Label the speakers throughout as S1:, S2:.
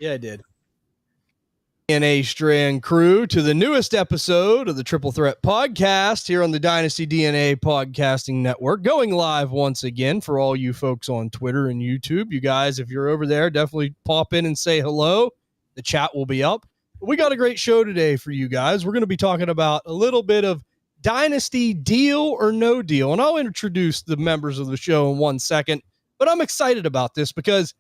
S1: Yeah, I did. DNA Strand crew to the newest episode of the Triple Threat podcast here on the Dynasty DNA Podcasting Network, going live once again for all you folks on Twitter and YouTube. You guys, if you're over there, definitely pop in and say hello. The chat will be up. But we got a great show today for you guys. We're going to be talking about a little bit of Dynasty deal or no deal, and I'll introduce the members of the show in 1 second. But I'm excited about this because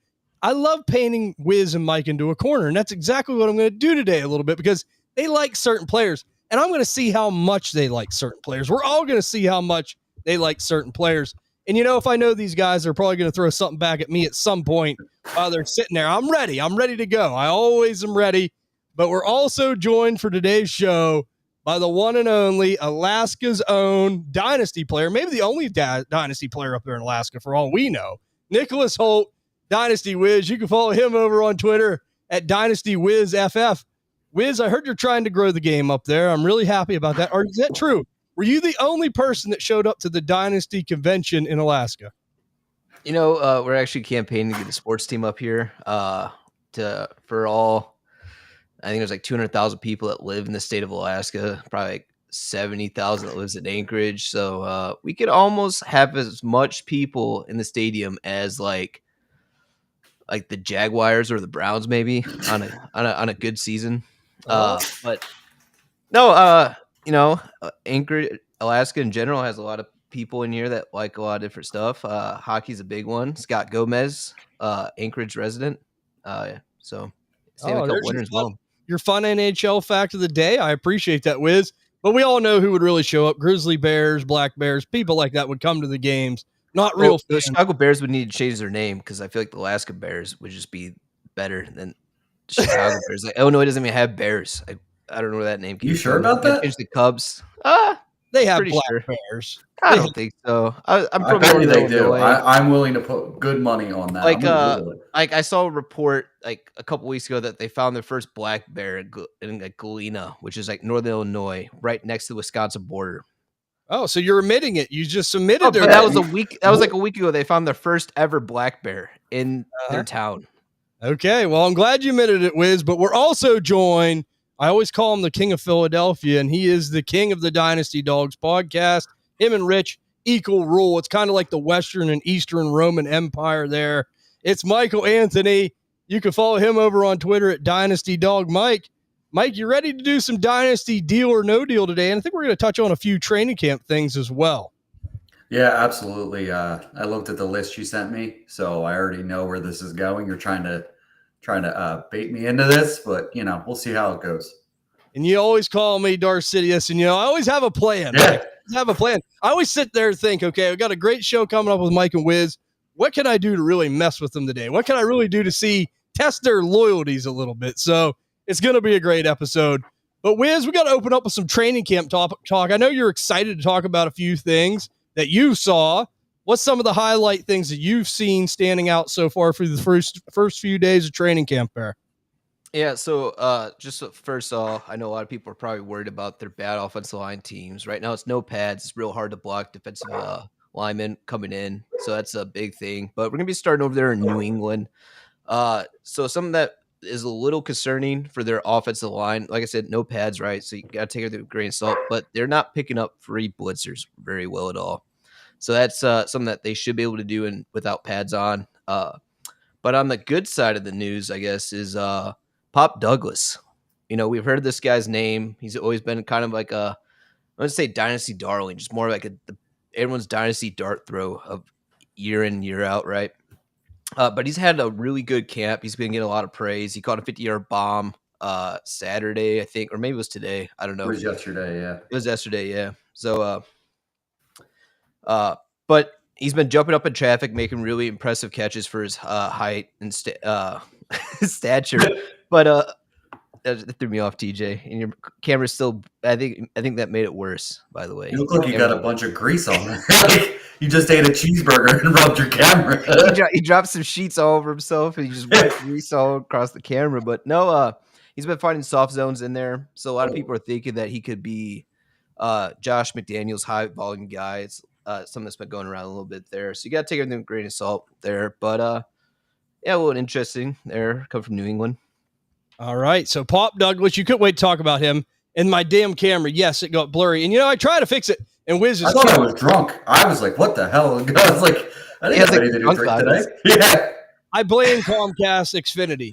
S1: I love painting Wiz and Mike into a corner, and that's exactly what I'm going to do today a little bit because they like certain players, and I'm going to see how much they like certain players. We're all going to see how much they like certain players. And, you know, if I know these guys are probably going to throw something back at me at some point while they're sitting there, I'm ready. I'm ready to go. I always am ready. But we're also joined for today's show by the one and only Alaska's own Dynasty player, maybe the only Dynasty player up there in Alaska for all we know, Nicholas Holt. Dynasty Wiz. You can follow him over on Twitter at DynastyWizFF. Wiz, I heard you're trying to grow the game up there. I'm really happy about that. Or is that true? Were you the only person that showed up to the Dynasty convention in Alaska?
S2: You know, we're actually campaigning to get the sports team up here for all. I think there's like 200,000 people that live in the state of Alaska, probably like 70,000 that lives in Anchorage. So we could almost have as much people in the stadium as like the Jaguars or the Browns, maybe on a good season. But no, Anchorage, Alaska in general has a lot of people in here that like a lot of different stuff. Hockey's a big one. Scott Gomez, Anchorage resident. So save a couple winners as well.
S1: Your fun NHL fact of the day. I appreciate that, Wiz. But we all know who would really show up. Grizzly Bears, Black Bears, people like that would come to the games. Not real.
S2: The Chicago Bears would need to change their name because I feel like the Alaska Bears would just be better than the Chicago Bears. Like Illinois doesn't even have Bears. I don't know where that name came from.
S3: You sure about that?
S2: Change the Cubs.
S1: They have Black Bears.
S2: I don't think so. I'm
S3: from Illinois. They do. I'm willing to put good money on that.
S2: Like I saw a report like a couple weeks ago that they found their first black bear in like Galena, which is like northern Illinois, right next to the Wisconsin border.
S1: Oh, so you're admitting it? You just submitted.
S2: But that was a week. That was like a week ago. They found their first ever black bear in their town.
S1: Okay, well, I'm glad you admitted it, Wiz. But we're also joined. I always call him the King of Philadelphia, and he is the king of the Dynasty Dogs podcast. Him and Rich equal rule. It's kind of like the Western and Eastern Roman Empire there. It's Michael Anthony. You can follow him over on Twitter at Dynasty Dog Mike. Mike, you ready to do some Dynasty deal or no deal today? And I think we're going to touch on a few training camp things as well.
S3: Yeah, absolutely. I looked at the list you sent me, so I already know where this is going. You're trying to bait me into this, but we'll see how it goes.
S1: And you always call me Darcidius, and I always have a plan.
S3: Yeah.
S1: I always sit there and think, okay, we've got a great show coming up with Mike and Wiz. What can I do to really mess with them today? What can I really do to test their loyalties a little bit? So it's going to be a great episode. But Wiz, we got to open up with some training camp talk. I know you're excited to talk about a few things that you saw. What's some of the highlight things that you've seen standing out so far for the first few days of training camp there?
S2: Yeah, so just first off, I know a lot of people are probably worried about their bad offensive line teams. Right now, it's no pads. It's real hard to block defensive linemen coming in, so that's a big thing. But we're going to be starting over there in New England. So something that is a little concerning for their offensive line, like I said, no pads, right? So you got to take it with a grain of salt, but they're not picking up free blitzers very well at all. So that's something that they should be able to do without pads on. But on the good side of the news, I guess, is Pop Douglas. We've heard this guy's name. He's always been kind of like I want to say dynasty darling, just more like everyone's dynasty dart throw of year in, year out, right? But he's had a really good camp. He's been getting a lot of praise. He caught a 50-yard bomb Saturday, I think, or maybe it was today. I don't know.
S3: It was yesterday, yeah.
S2: It was yesterday, yeah. So, but he's been jumping up in traffic, making really impressive catches for his height and stature. But that threw me off, TJ. And your camera's still. I think that made it worse. By the way,
S3: you look like you got a bunch of grease on there. You just ate a cheeseburger and rubbed your camera.
S2: He dropped some sheets all over himself, and he just wiped grease all across the camera. But no, he's been finding soft zones in there. So a lot of people are thinking that he could be Josh McDaniels' high volume guy. It's something that's been going around a little bit there. So you got to take everything with a grain of salt there. But yeah, a little interesting there. Come from New England.
S1: All right. So Pop Douglas, you couldn't wait to talk about him. And my damn camera, yes, it got blurry. And I tried to fix it, and Wiz
S3: I
S1: is
S3: thought I was drunk. I was like, what the hell? I was like, I
S2: He
S3: didn't
S2: has
S3: have
S2: a
S3: anything to
S2: drunk
S3: drink
S2: on
S3: today. Yeah.
S1: I blame Comcast Xfinity.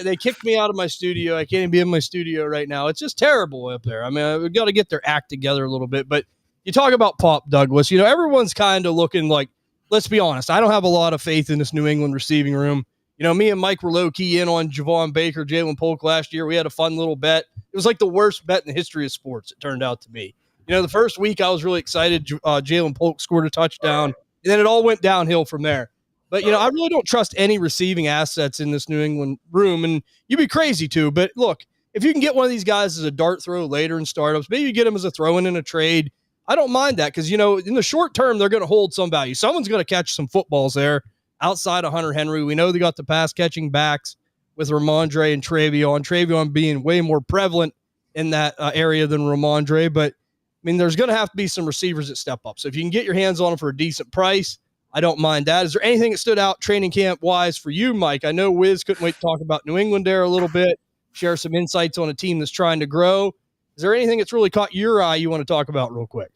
S1: They kicked me out of my studio. I can't even be in my studio right now. It's just terrible up there. I mean, we've got to get their act together a little bit. But you talk about Pop Douglas. Everyone's kind of looking like, let's be honest, I don't have a lot of faith in this New England receiving room. Me and Mike were low-key in on Javon Baker, Jalen Polk last year. We had a fun little bet. It was like the worst bet in the history of sports, it turned out to be. The first week I was really excited. Jalen Polk scored a touchdown, and then it all went downhill from there. But, I really don't trust any receiving assets in this New England room, and you'd be crazy to. But, look, if you can get one of these guys as a dart throw later in startups, maybe you get him as a throw-in in a trade, I don't mind that because, in the short term, they're going to hold some value. Someone's going to catch some footballs there outside of Hunter Henry. We know they got the pass-catching backs with Ramondre and Travion being way more prevalent in that area than Ramondre. But, there's going to have to be some receivers that step up. So if you can get your hands on them for a decent price, I don't mind that. Is there anything that stood out training camp wise for you, Mike? I know Wiz couldn't wait to talk about New England there a little bit, share some insights on a team that's trying to grow. Is there anything that's really caught your eye you want to talk about real quick?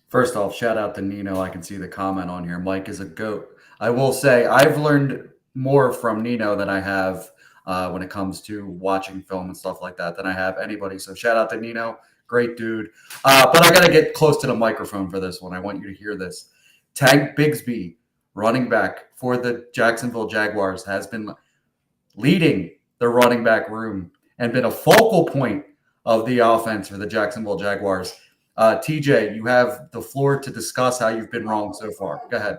S3: First off, shout out to Nino. I can see the comment on here. Mike is a GOAT. I will say I've learned more from Nino than I have when it comes to watching film and stuff like that than I have anybody. So shout out to Nino. Great dude. But I got to get close to the microphone for this one. I want you to hear this. Tank Bigsby, running back for the Jacksonville Jaguars, has been leading the running back room and been a focal point of the offense for the Jacksonville Jaguars. TJ, you have the floor to discuss how you've been wrong so far. Go ahead.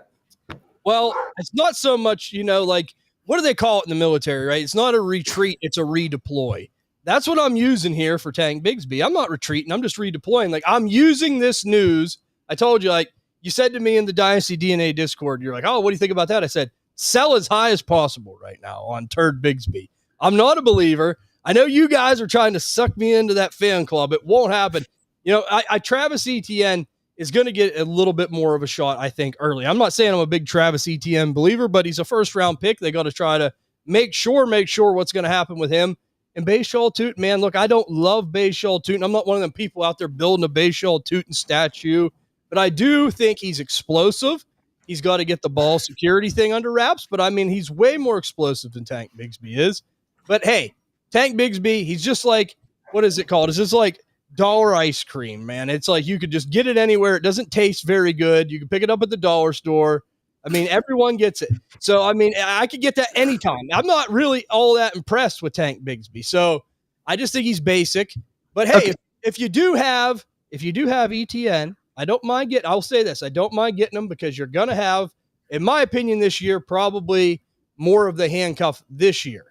S1: Well, it's not so much, like, what do they call it in the military, right? It's not a retreat, it's a redeploy. That's what I'm using here for Tank Bigsby. I'm not retreating, I'm just redeploying. Like, I'm using this news. I told you, like, you said to me in the Dynasty DNA Discord, you're like, oh, what do you think about that? I said, sell as high as possible right now on Turd Bigsby. I'm not a believer. I know you guys are trying to suck me into that fan club. It won't happen. Travis Etienne is going to get a little bit more of a shot, I think, early. I'm not saying I'm a big Travis Etienne believer, but he's a first-round pick. They got to try to make sure what's going to happen with him. And Bayshall Tootin, man, look, I don't love Bayshall Tootin. I'm not one of them people out there building a Bayshall Tootin statue. But I do think he's explosive. He's got to get the ball security thing under wraps. But, he's way more explosive than Tank Bigsby is. But, hey, Tank Bigsby, he's just like, what is it called? It's just like dollar ice cream, man. It's like you could just get it anywhere. It doesn't taste very good. You can pick it up at the dollar store. Everyone gets it. So, I could get that anytime. I'm not really all that impressed with Tank Bigsby. So, I just think he's basic. But, hey, okay. if you do have ETN, I'll say this. I don't mind getting them because you're going to have, in my opinion, this year, probably more of the handcuff this year.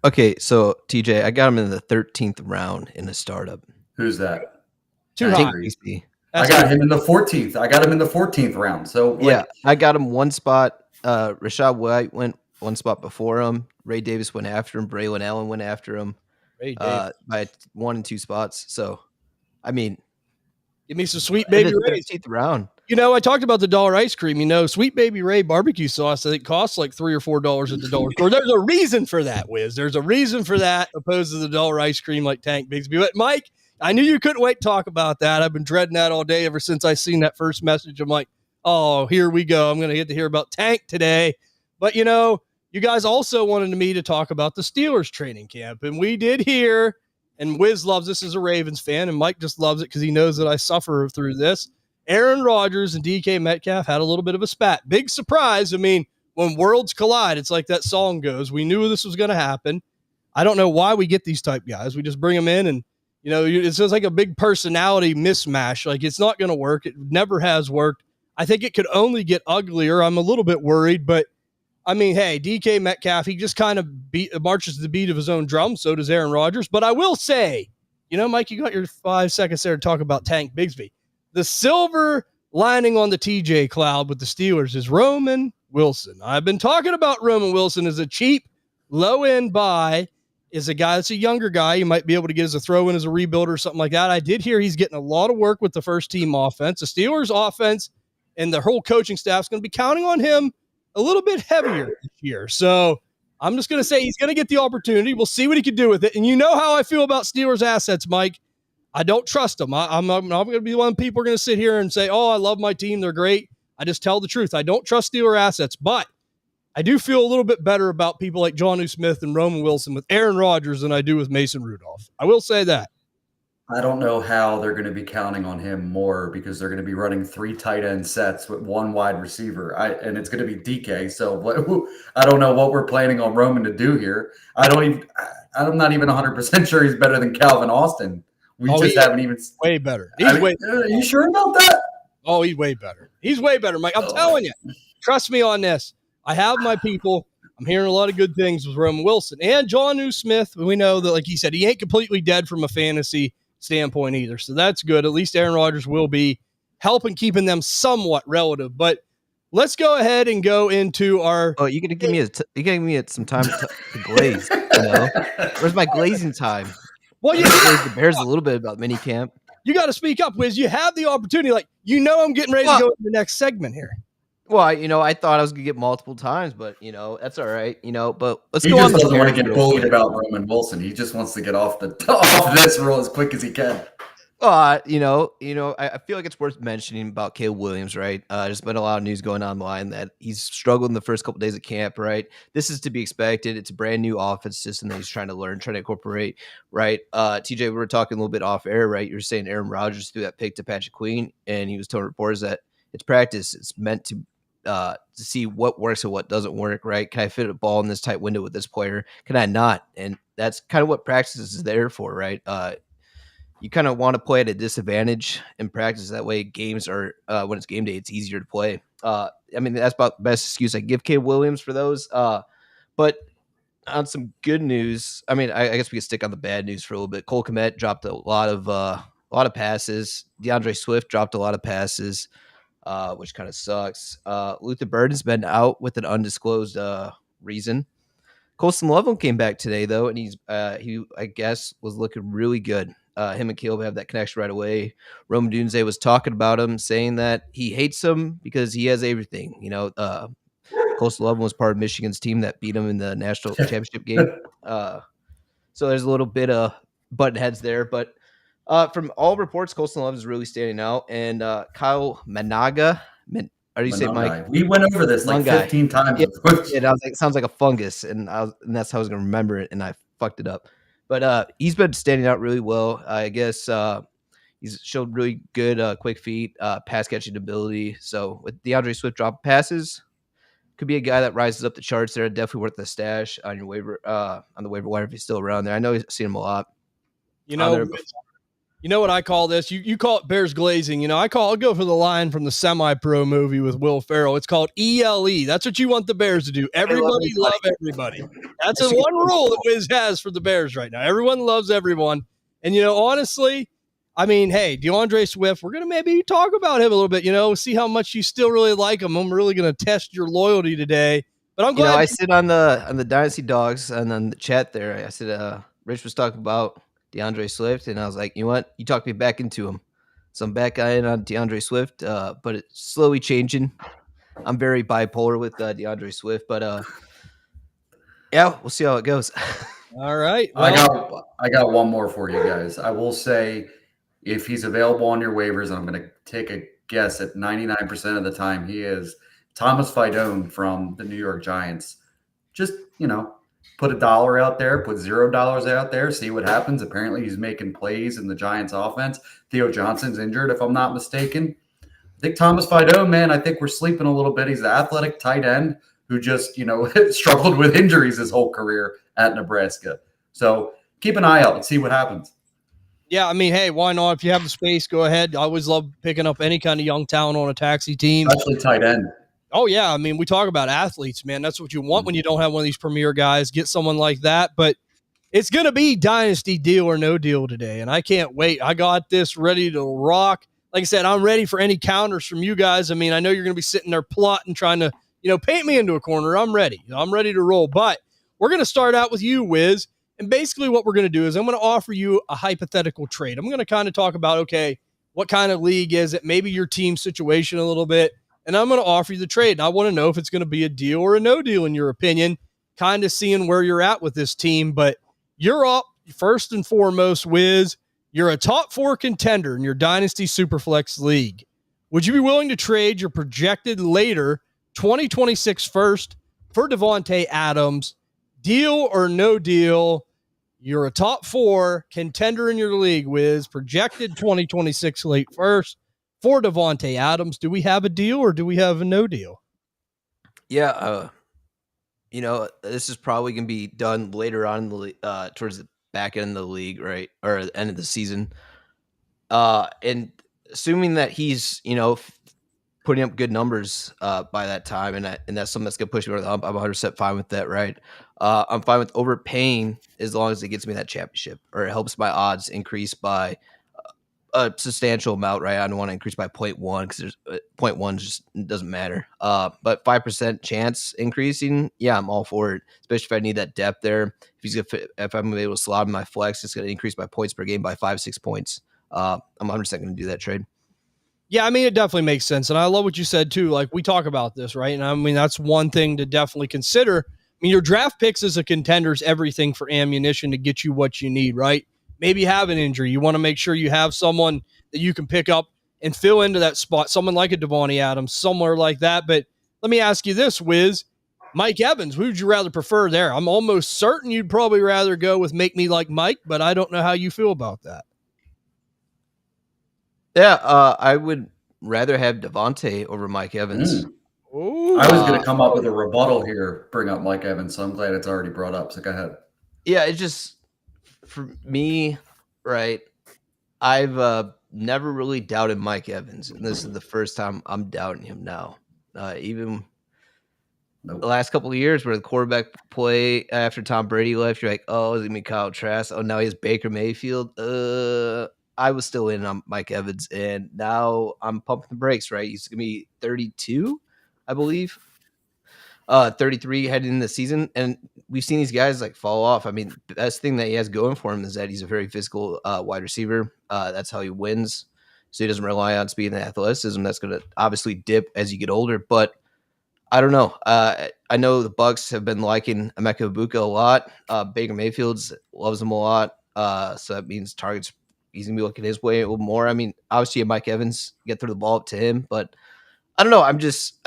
S2: Okay, so TJ, I got him in the 13th round in a startup.
S3: Who's that?
S1: Too high.
S3: I got him in the 14th. I got him in the 14th round. So
S2: yeah, I got him one spot. Rashad White went one spot before him. Ray Davis went after him. Braylon Allen went after him by 1 and 2 spots. So,
S1: give me some Sweet Baby Ray.
S2: 13th round.
S1: I talked about the dollar ice cream. Sweet Baby Ray barbecue sauce, I think, costs like $3 or $4 at the dollar store. There's a reason for that, Wiz. There's a reason for that, opposed to the dollar ice cream like Tank Bigsby. But, Mike, I knew you couldn't wait to talk about that. I've been dreading that all day ever since I seen that first message. I'm like, oh, here we go. I'm going to get to hear about Tank today. But, you guys also wanted me to talk about the Steelers training camp. And we did hear, and Wiz loves this as a Ravens fan, and Mike just loves it because he knows that I suffer through this. Aaron Rodgers and DK Metcalf had a little bit of a spat. Big surprise. When worlds collide, it's like that song goes. We knew this was going to happen. I don't know why we get these type guys. We just bring them in and, it's just like a big personality mismatch. Like, it's not going to work. It never has worked. I think it could only get uglier. I'm a little bit worried, but hey, DK Metcalf, he just kind of marches to the beat of his own drum. So does Aaron Rodgers. But I will say, Mike, you got your 5 seconds there to talk about Tank Bigsby. The silver lining on the TJ cloud with the Steelers is Roman Wilson. I've been talking about Roman Wilson as a cheap, low-end buy, is a guy that's a younger guy. You might be able to get as a throw-in as a rebuilder or something like that. I did hear he's getting a lot of work with the first-team offense. The Steelers offense and the whole coaching staff is going to be counting on him a little bit heavier this year. So I'm just going to say he's going to get the opportunity. We'll see what he can do with it. And you know how I feel about Steelers assets, Mike. I don't trust them. I'm not going to be one of the people who are going to sit here and say, oh, I love my team. They're great. I just tell the truth. I don't trust Steeler assets, but I do feel a little bit better about people like Jonnu Smith and Roman Wilson with Aaron Rodgers than I do with Mason Rudolph. I will say that.
S3: I don't know how they're going to be counting on him more because they're going to be running 3 tight end sets with 1 wide receiver. And it's going to be DK. So I don't know what we're planning on Roman to do here. I'm not even 100% sure he's better than Calvin Austin. We just haven't even
S1: way better.
S3: Are you sure about that?
S1: Oh, he's way better. He's way better, Mike. I'm telling you. Trust me on this. I have my people. I'm hearing a lot of good things with Roman Wilson and Jonnu Smith. We know that, like he said, he ain't completely dead from a fantasy standpoint either. So that's good. At least Aaron Rodgers will be helping keeping them somewhat relative. But let's go ahead and go into our.
S2: Oh, you're gonna give me some time to glaze. You know, where's my glazing time?
S1: Well, you
S2: glaze the Bears a little bit about minicamp.
S1: You got to speak up, Wiz. You have the opportunity. Like, I'm getting ready to go into the next segment here.
S2: Well, I thought I was gonna get multiple times, but that's all right. But let's
S3: go
S2: on.
S3: He just doesn't want to get bullied about Roman Wilson. He just wants to get off this roll as quick as he can.
S2: I feel like it's worth mentioning about Caleb Williams, right? There's been a lot of news going online that he's struggled in the first couple of days of camp, right? This is to be expected. It's a brand new offense system that he's trying to learn, trying to incorporate, right? TJ, we were talking a little bit off air, right? You were saying Aaron Rodgers threw that pick to Patrick Queen, and he was telling reporters that it's practice. It's meant to see what works and what doesn't work, right? Can I fit a ball in this tight window with this player? Can I not? And that's kind of what practice is there for, right? You kind of want to play at a disadvantage in practice. That way games are, when it's game day, it's easier to play. That's about the best excuse I give Caleb Williams for those. But on some good news, I guess we could stick on the bad news for a little bit. Cole Kmet dropped a lot of passes. DeAndre Swift dropped a lot of passes, which kind of sucks. Luther Burden's been out with an undisclosed reason. Colston Loveland came back today, though, and he I guess was looking really good. Him and Caleb have that connection right away. Roman Dunze was talking about him, saying that he hates him because he has everything. Colston Loveland was part of Michigan's team that beat him in the national championship game. So there's a little bit of button heads there. But from all reports, Colston Loveland is really standing out. And Kyle Managa, how do you say, Mike?
S3: We went over this like 15 times.
S2: Yeah, I was like, it sounds like a fungus, and that's how I was going to remember it, and I fucked it up. But he's been standing out really well. I guess he's showed really good quick feet, pass catching ability. So with DeAndre Swift drop passes, could be a guy that rises up the charts there. Definitely worth the stash on your waiver on the waiver wire if he's still around there. I know you've seen him a lot.
S1: You know what I call this? You call it Bears glazing. I'll go for the line from the Semi-Pro movie with Will Ferrell. It's called ELE. That's what you want the Bears to do. Everybody love everybody. That's the one rule that Wiz has for the Bears right now. Everyone loves everyone. And, honestly, hey, DeAndre Swift, we're going to maybe talk about him a little bit, see how much you still really like him. I'm really going to test your loyalty today. But I'm glad.
S2: I sit on the Dynasty Dogs and then the chat there. I said, Rich was talking about DeAndre Swift, and I was like, you know what? You talked me back into him. So I'm back in on DeAndre Swift, but it's slowly changing. I'm very bipolar with DeAndre Swift, but yeah, we'll see how it goes.
S1: All right.
S3: Well, I got one more for you guys. I will say if he's available on your waivers, I'm going to take a guess at 99% of the time he is Thomas Fidone from the New York Giants. Just, put $1 out there, put $0 out there, see what happens. Apparently he's making plays in the Giants offense. Theo Johnson's injured, if I'm not mistaken. I think Thomas Fidone, man, I think we're sleeping a little bit. He's an athletic tight end who just, struggled with injuries his whole career at Nebraska. So keep an eye out and see what happens.
S1: Yeah, hey, why not? If you have the space, go ahead. I always love picking up any kind of young talent on a taxi team.
S3: Especially tight end.
S1: Oh, yeah. We talk about athletes, man. That's what you want when you don't have one of these premier guys. Get someone like that. But it's going to be Dynasty deal or no deal today, and I can't wait. I got this ready to rock. Like I said, I'm ready for any counters from you guys. I know you're going to be sitting there plotting, trying to, paint me into a corner. I'm ready. I'm ready to roll. But we're going to start out with you, Wiz. And basically what we're going to do is I'm going to offer you a hypothetical trade. I'm going to kind of talk about, okay, what kind of league is it? Maybe your team situation a little bit. And I'm going to offer you the trade. And I want to know if it's going to be a deal or a no deal in your opinion. kind of seeing where you're at with this team. But you're up first and foremost, Wiz. You're a top 4 contender in your Dynasty Superflex League. Would you be willing to trade your projected later 2026 first for Davante Adams? Deal or no deal? You're a top 4 contender in your league, Wiz. Projected 2026 late first for Davante Adams. Do we have a deal or do we have a no deal?
S2: Yeah, this is probably going to be done later on in the towards the back end of the league, right, or the end of the season. And assuming that he's putting up good numbers by that time, and that's something that's going to push me over the hump, I'm 100% fine with that, right? I'm fine with overpaying as long as it gets me that championship or it helps my odds increase by a substantial amount, right? I don't want to increase by 0.1 because there's 0.1 just doesn't matter. But 5% chance increasing, yeah, I'm all for it. Especially if I need that depth there. If I'm able to slot in my flex, it's going to increase my points per game by 5-6 points. I'm 100% going to do that trade.
S1: Yeah, I mean, it definitely makes sense. And I love what you said, too. Like, we talk about this, right? And I mean, that's one thing to definitely consider. I mean, your draft picks as a contender is everything for ammunition to get you what you need, right? Maybe you have an injury. You want to make sure you have someone that you can pick up and fill into that spot, someone like a Davante Adams, somewhere like that. But let me ask you this, Wiz. Mike Evans, who would you rather prefer there? I'm almost certain you'd probably rather go with Make Me Like Mike, but I don't know how you feel about that.
S2: Yeah, I would rather have Davante over Mike Evans.
S1: Ooh,
S3: I was going to come up with a rebuttal here, bring up Mike Evans, so I'm glad it's already brought up. So go ahead.
S2: Yeah, it's just for me, right? I've never really doubted Mike Evans, and this is the first time I'm doubting him now. Even the last couple of years where the quarterback play after Tom Brady left, you're like, oh, is it going to be Kyle Trask? Oh, now he has Baker Mayfield. I was still in on Mike Evans, and now I'm pumping the brakes, right? He's going to be 32, I believe. 33 heading into the season, and we've seen these guys like fall off. I mean, the best thing that he has going for him is that he's a very physical wide receiver. That's how he wins. So he doesn't rely on speed and athleticism. That's going to obviously dip as you get older, but I don't know. I know the Bucs have been liking Emeka Ibuka a lot. Baker Mayfield loves him a lot. So that means targets, he's going to be looking his way a little more. I mean, obviously Mike Evans get through the ball up to him, but I don't know. I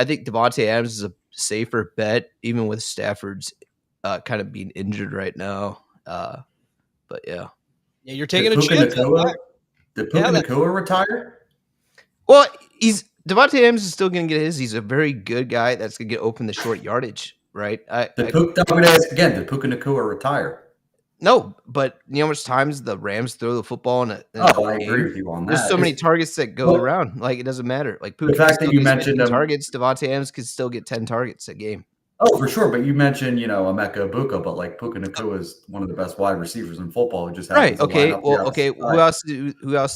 S2: think Davante Adams is a safer bet, even with Stafford's kind of being injured right now. But yeah.
S1: Yeah, you're taking a chance.
S3: Did Puka Nacua retire?
S2: Well, Davante Adams is still going to get his. He's a very good guy that's going to get open the short yardage, right?
S3: I'm going to ask again, did Puka Nacua retire?
S2: No, but you know how much times the Rams throw the football in
S3: I agree with you on that.
S2: There's so many targets that go around. Like, it doesn't matter. Like, Puka
S3: the fact that you mentioned
S2: targets, Davante Adams could still get 10 targets a game.
S3: Oh, for sure. But you mentioned, Emeka Ibuka, but like Puka Nacua is one of the best wide receivers in football. Who just
S2: right. Okay. Well, okay. Who else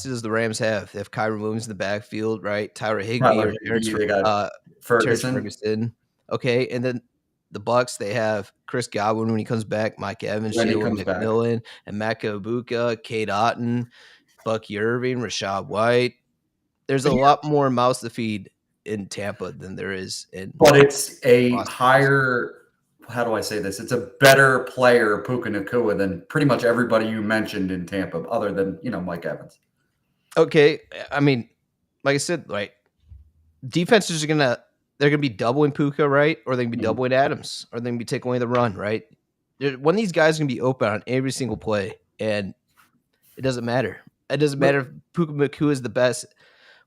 S2: does the Rams have? They have Kyron Williams in the backfield, right? Tyler Higbee or Ferguson. Okay. And then the Bucs, they have Chris Godwin when he comes back, Mike Evans, Sheila McMillan, and Emeka Ibuka, Cade Otton, Bucky Irving, Rashad White. There's a lot more mouths to feed in Tampa than there is in.
S3: But it's a higher. How do I say this? It's a better player, Puka Nacua, than pretty much everybody you mentioned in Tampa, other than Mike Evans.
S2: Okay, I mean, like I said, right, defenses they're gonna be doubling Puka, right, or they're gonna be doubling Adams, or they're gonna be taking away the run, right. One of these guys is gonna be open on every single play, and it doesn't matter. It doesn't matter if Puka Nacua is the best.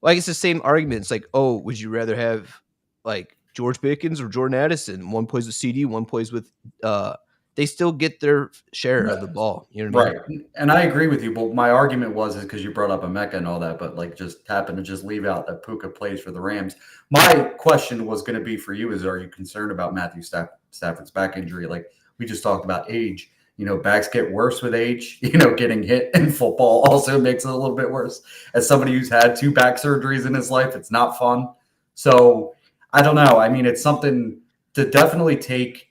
S2: Like, it's the same argument. It's like, oh, would you rather have like George Pickens or Jordan Addison? One plays with CD, one plays with they still get their share of the ball. You know what I mean?
S3: And I agree with you, but my argument is because you brought up Emeka and all that, but like just happened to just leave out that Puka plays for the Rams. My question was going to be for you is, are you concerned about Matthew Stafford's back injury? Like we just talked about age. Backs get worse with age. Getting hit in football also makes it a little bit worse. As somebody who's had 2 back surgeries in his life, it's not fun. So I don't know. I mean, it's something to definitely take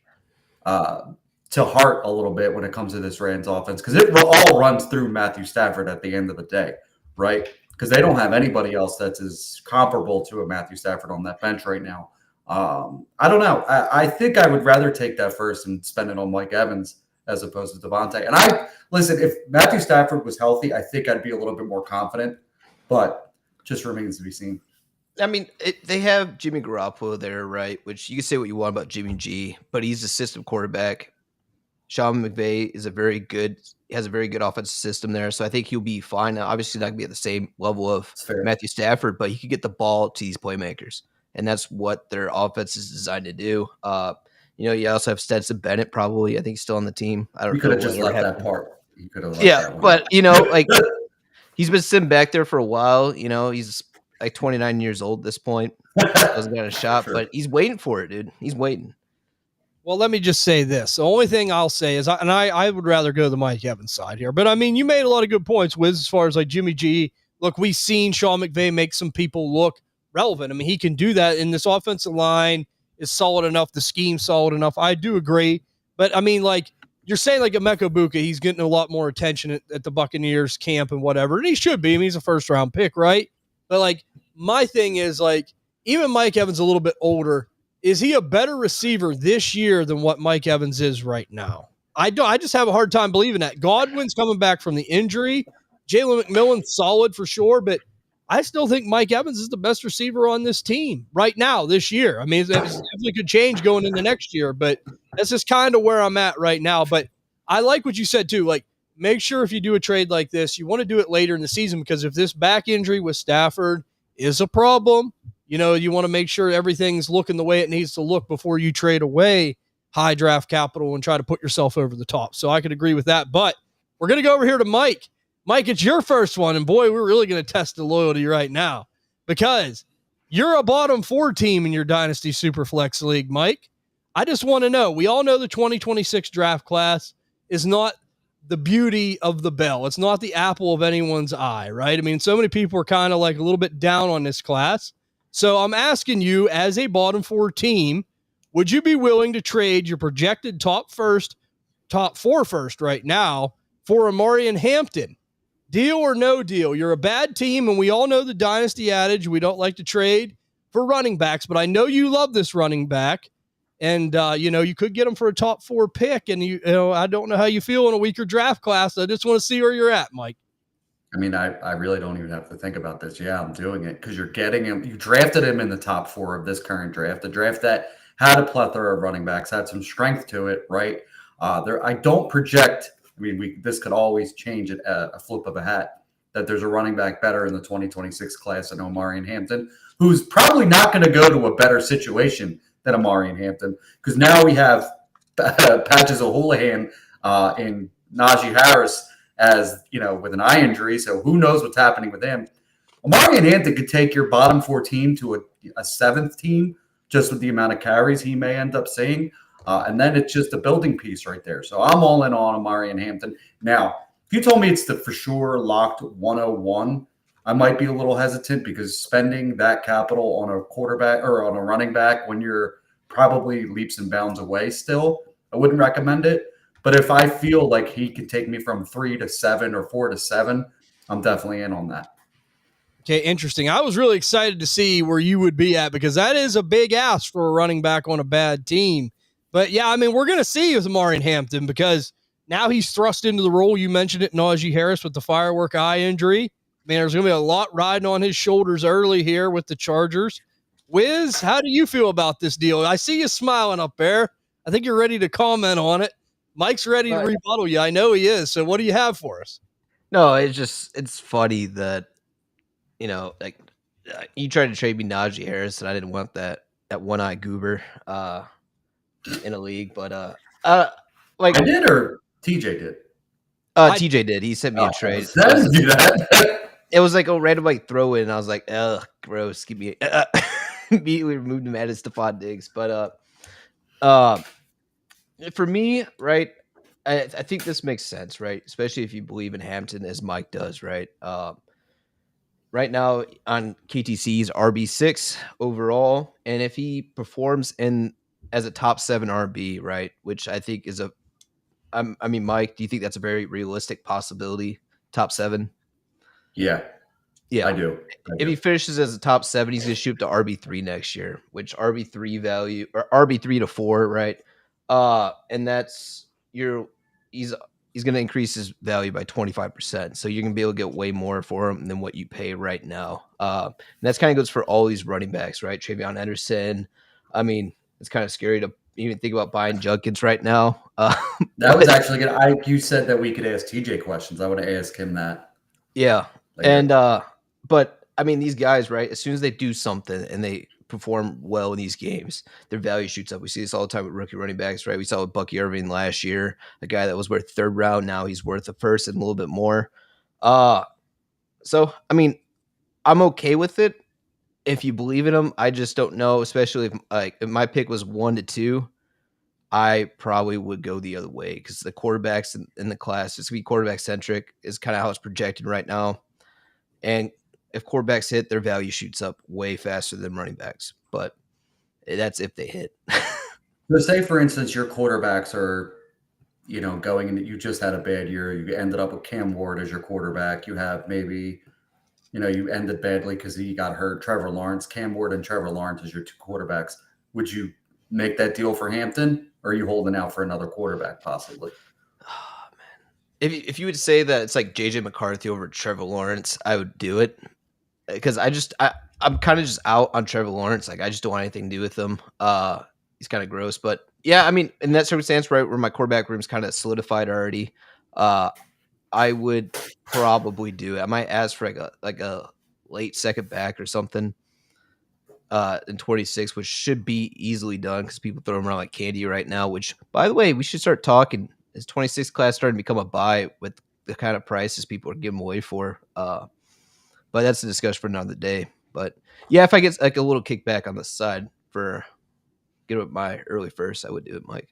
S3: to heart a little bit when it comes to this Rams offense, because it all runs through Matthew Stafford at the end of the day, right? Because they don't have anybody else that's as comparable to a Matthew Stafford on that bench right now. I don't know. I think I would rather take that first and spend it on Mike Evans as opposed to Devontae. And listen, if Matthew Stafford was healthy, I think I'd be a little bit more confident, but just remains to be seen.
S2: I mean, they have Jimmy Garoppolo there, right? Which you can say what you want about Jimmy G, but he's a system quarterback. Sean McVay has a very good offensive system there, so I think he'll be fine. Now, obviously, not gonna be at the same level of Matthew Stafford, but he could get the ball to these playmakers, and that's what their offense is designed to do. You also have Stetson Bennett, probably. I think he's still on the team. I don't know.
S3: You could have just left that part. You could have left that one.
S2: But like he's been sitting back there for a while. He's like 29 years old at this point. Doesn't got a shot, sure. But he's waiting for it, dude. He's waiting.
S1: Well, let me just say this. The only thing I'll say is, I would rather go the Mike Evans side here. But, I mean, you made a lot of good points, Wiz, as far as, like, Jimmy G. Look, we've seen Sean McVay make some people look relevant. I mean, he can do that, and this offensive line is solid enough, the scheme's solid enough. I do agree. But, I mean, like, you're saying, like, Emeka Buka, he's getting a lot more attention at the Buccaneers camp and whatever, and he should be. I mean, he's a first-round pick, right? But, like, my thing is, like, even Mike Evans a little bit older, is he a better receiver this year than what Mike Evans is right now? I just have a hard time believing that. Godwin's coming back from the injury. Jalen McMillan's solid for sure, but I still think Mike Evans is the best receiver on this team right now this year. I mean, it definitely could change going into next year, but that's just kind of where I'm at right now. But I like what you said too. Like, make sure if you do a trade like this, you want to do it later in the season, because if this back injury with Stafford is a problem, you want to make sure everything's looking the way it needs to look before you trade away high draft capital and try to put yourself over the top. So I could agree with that. But we're going to go over here to Mike. Mike, it's your first one. And boy, we're really going to test the loyalty right now, because you're a bottom 4 team in your Dynasty Superflex League, Mike. I just want to know, we all know the 2026 draft class is not the beauty of the bell. It's not the apple of anyone's eye, right? I mean, so many people are kind of like a little bit down on this class. So I'm asking you, as a bottom 4 team, would you be willing to trade your projected top 4 first right now for Amari and Hampton? Deal or no deal? You're a bad team, and we all know the Dynasty adage, we don't like to trade for running backs, but I know you love this running back, and you could get him for a top 4 pick, and I don't know how you feel in a weaker draft class. I just want to see where you're at, Mike.
S3: I mean, I really don't even have to think about this. Yeah, I'm doing it because you're getting him. You drafted him in the top 4 of this current draft, a draft that had a plethora of running backs, had some strength to it, right? I don't project. I mean, this could always change at a flip of a hat, that there's a running back better in the 2026 class than Omari and Hampton, who's probably not going to go to a better situation than Amari and Hampton, because now we have Patches O'Houlihan in Najee Harris, as with an eye injury. So who knows what's happening with him. Amari and Hampton could take your bottom 4 team to a 7th team, just with the amount of carries he may end up seeing. And then it's just a building piece right there. So I'm all in on Amari and Hampton. Now, if you told me it's the for sure locked 101, I might be a little hesitant, because spending that capital on a quarterback or on a running back when you're probably leaps and bounds away still, I wouldn't recommend it. But if I feel like he can take me from 3 to 7 or 4 to 7, I'm definitely in on that.
S1: Okay, interesting. I was really excited to see where you would be at, because that is a big ask for a running back on a bad team. But, yeah, I mean, we're going to see with Amari and Hampton, because now he's thrust into the role. You mentioned it, Najee Harris with the firework eye injury. Man, there's going to be a lot riding on his shoulders early here with the Chargers. Wiz, how do you feel about this deal? I see you smiling up there. I think you're ready to comment on it. Mike's ready to rebuttal you. I know he is. So what do you have for us?
S2: No, it's funny that, you tried to trade me Najee Harris, and I didn't want that one-eye goober in a league. But I
S3: did, or TJ did?
S2: TJ did. He sent me a trade. It was like a random throw in, and I was like, ugh, gross. Give me immediately removed him, added Stephon Diggs. But for me, right, I think this makes sense, right? Especially if you believe in Hampton as Mike does, right? Right now on KTC's RB6 overall, and if he performs as a top 7 RB, right, which I think is Mike, do you think that's a very realistic possibility? Top 7?
S3: Yeah.
S2: Yeah.
S3: I do.
S2: If he finishes as a top 7, he's going to shoot to RB3 next year, which RB3 value or RB3 to 4, right? And that's he's going to increase his value by 25%. So you're going to be able to get way more for him than what you pay right now. And that's kind of goes for all these running backs, right? Travion Henderson. I mean, it's kind of scary to even think about buying Junkins right now.
S3: That was actually good. You said that we could ask TJ questions. I want to ask him that.
S2: Yeah.
S3: later.
S2: And but I mean, these guys, right? As soon as they do something and they perform well in these games, their value shoots up. We see this all the time with rookie running backs, right? We saw with Bucky Irving last year, a guy that was worth 3rd round. Now he's worth a first and a little bit more. So I mean, I'm okay with it if you believe in him. I just don't know, especially if my pick was 1 to 2. I probably would go the other way because the quarterbacks in the class, it's going to be quarterback centric, is kind of how it's projected right now. And if quarterbacks hit, their value shoots up way faster than running backs. But that's if they hit.
S3: So say, for instance, your quarterbacks are, going and you just had a bad year. You ended up with Cam Ward as your quarterback. You have maybe, you ended badly because he got hurt. Trevor Lawrence, Cam Ward and Trevor Lawrence as your 2 quarterbacks. Would you make that deal for Hampton, or are you holding out for another quarterback possibly?
S2: Oh, man. If you would say that it's like JJ McCarthy over Trevor Lawrence, I would do it. Because I'm kind of just out on Trevor Lawrence. Like, I just don't want anything to do with him. He's kind of gross. But yeah, I mean, in that circumstance, right, where my quarterback room's kind of solidified already, I would probably do it. I might ask for like a late second back or something in 26, which should be easily done because people throw them around like candy right now. Which, by the way, we should start talking. Is 26 class starting to become a buy with the kind of prices people are giving away for? But that's a discussion for another day. But yeah, if I get like a little kickback on the side for get up my early first, I would do it, Mike.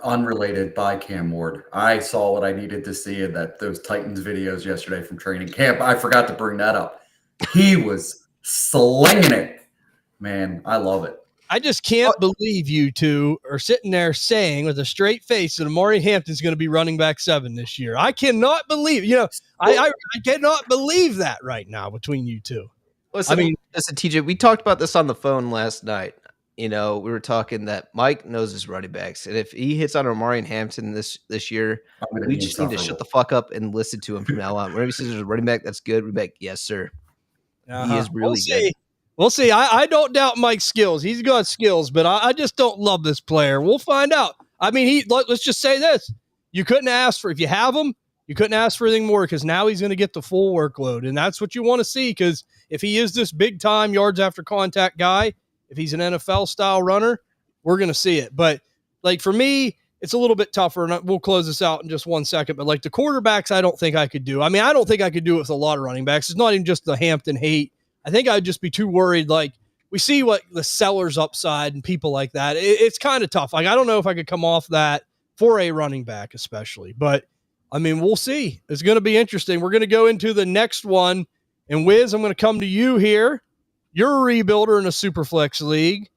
S3: Unrelated, by Cam Ward. I saw what I needed to see in those Titans videos yesterday from training camp. I forgot to bring that up. He was slinging it. Man, I love it.
S1: I just can't believe you two are sitting there saying with a straight face that Amari Hampton's going to be running back 7 this year. I cannot believe, I cannot believe that right now between you two.
S2: Listen, TJ, we talked about this on the phone last night. We were talking that Mike knows his running backs, and if he hits on Amari Hampton this year, we just need to shut the fuck up and listen to him from now on. Whenever he says there's a running back that's good, we're like, yes, sir. He is really good.
S1: We'll see. I don't doubt Mike's skills. He's got skills, but I just don't love this player. We'll find out. I mean, let's just say this. You couldn't ask for, if you have him, you couldn't ask for anything more because now he's going to get the full workload. And that's what you want to see because if he is this big-time yards after contact guy, if he's an NFL-style runner, we're going to see it. But, like, for me, it's a little bit tougher, and we'll close this out in just 1 second. But, like, the quarterbacks, I don't think I could do. I mean, I don't think I could do it with a lot of running backs. It's not even just the Hampton hate. I think I'd just be too worried. Like, we see what the sellers upside and people like that. It's kind of tough. Like, I don't know if I could come off that for a running back, especially. But, I mean, we'll see. It's going to be interesting. We're going to go into the next one. And, Wiz, I'm going to come to you here. You're a rebuilder in a Superflex league.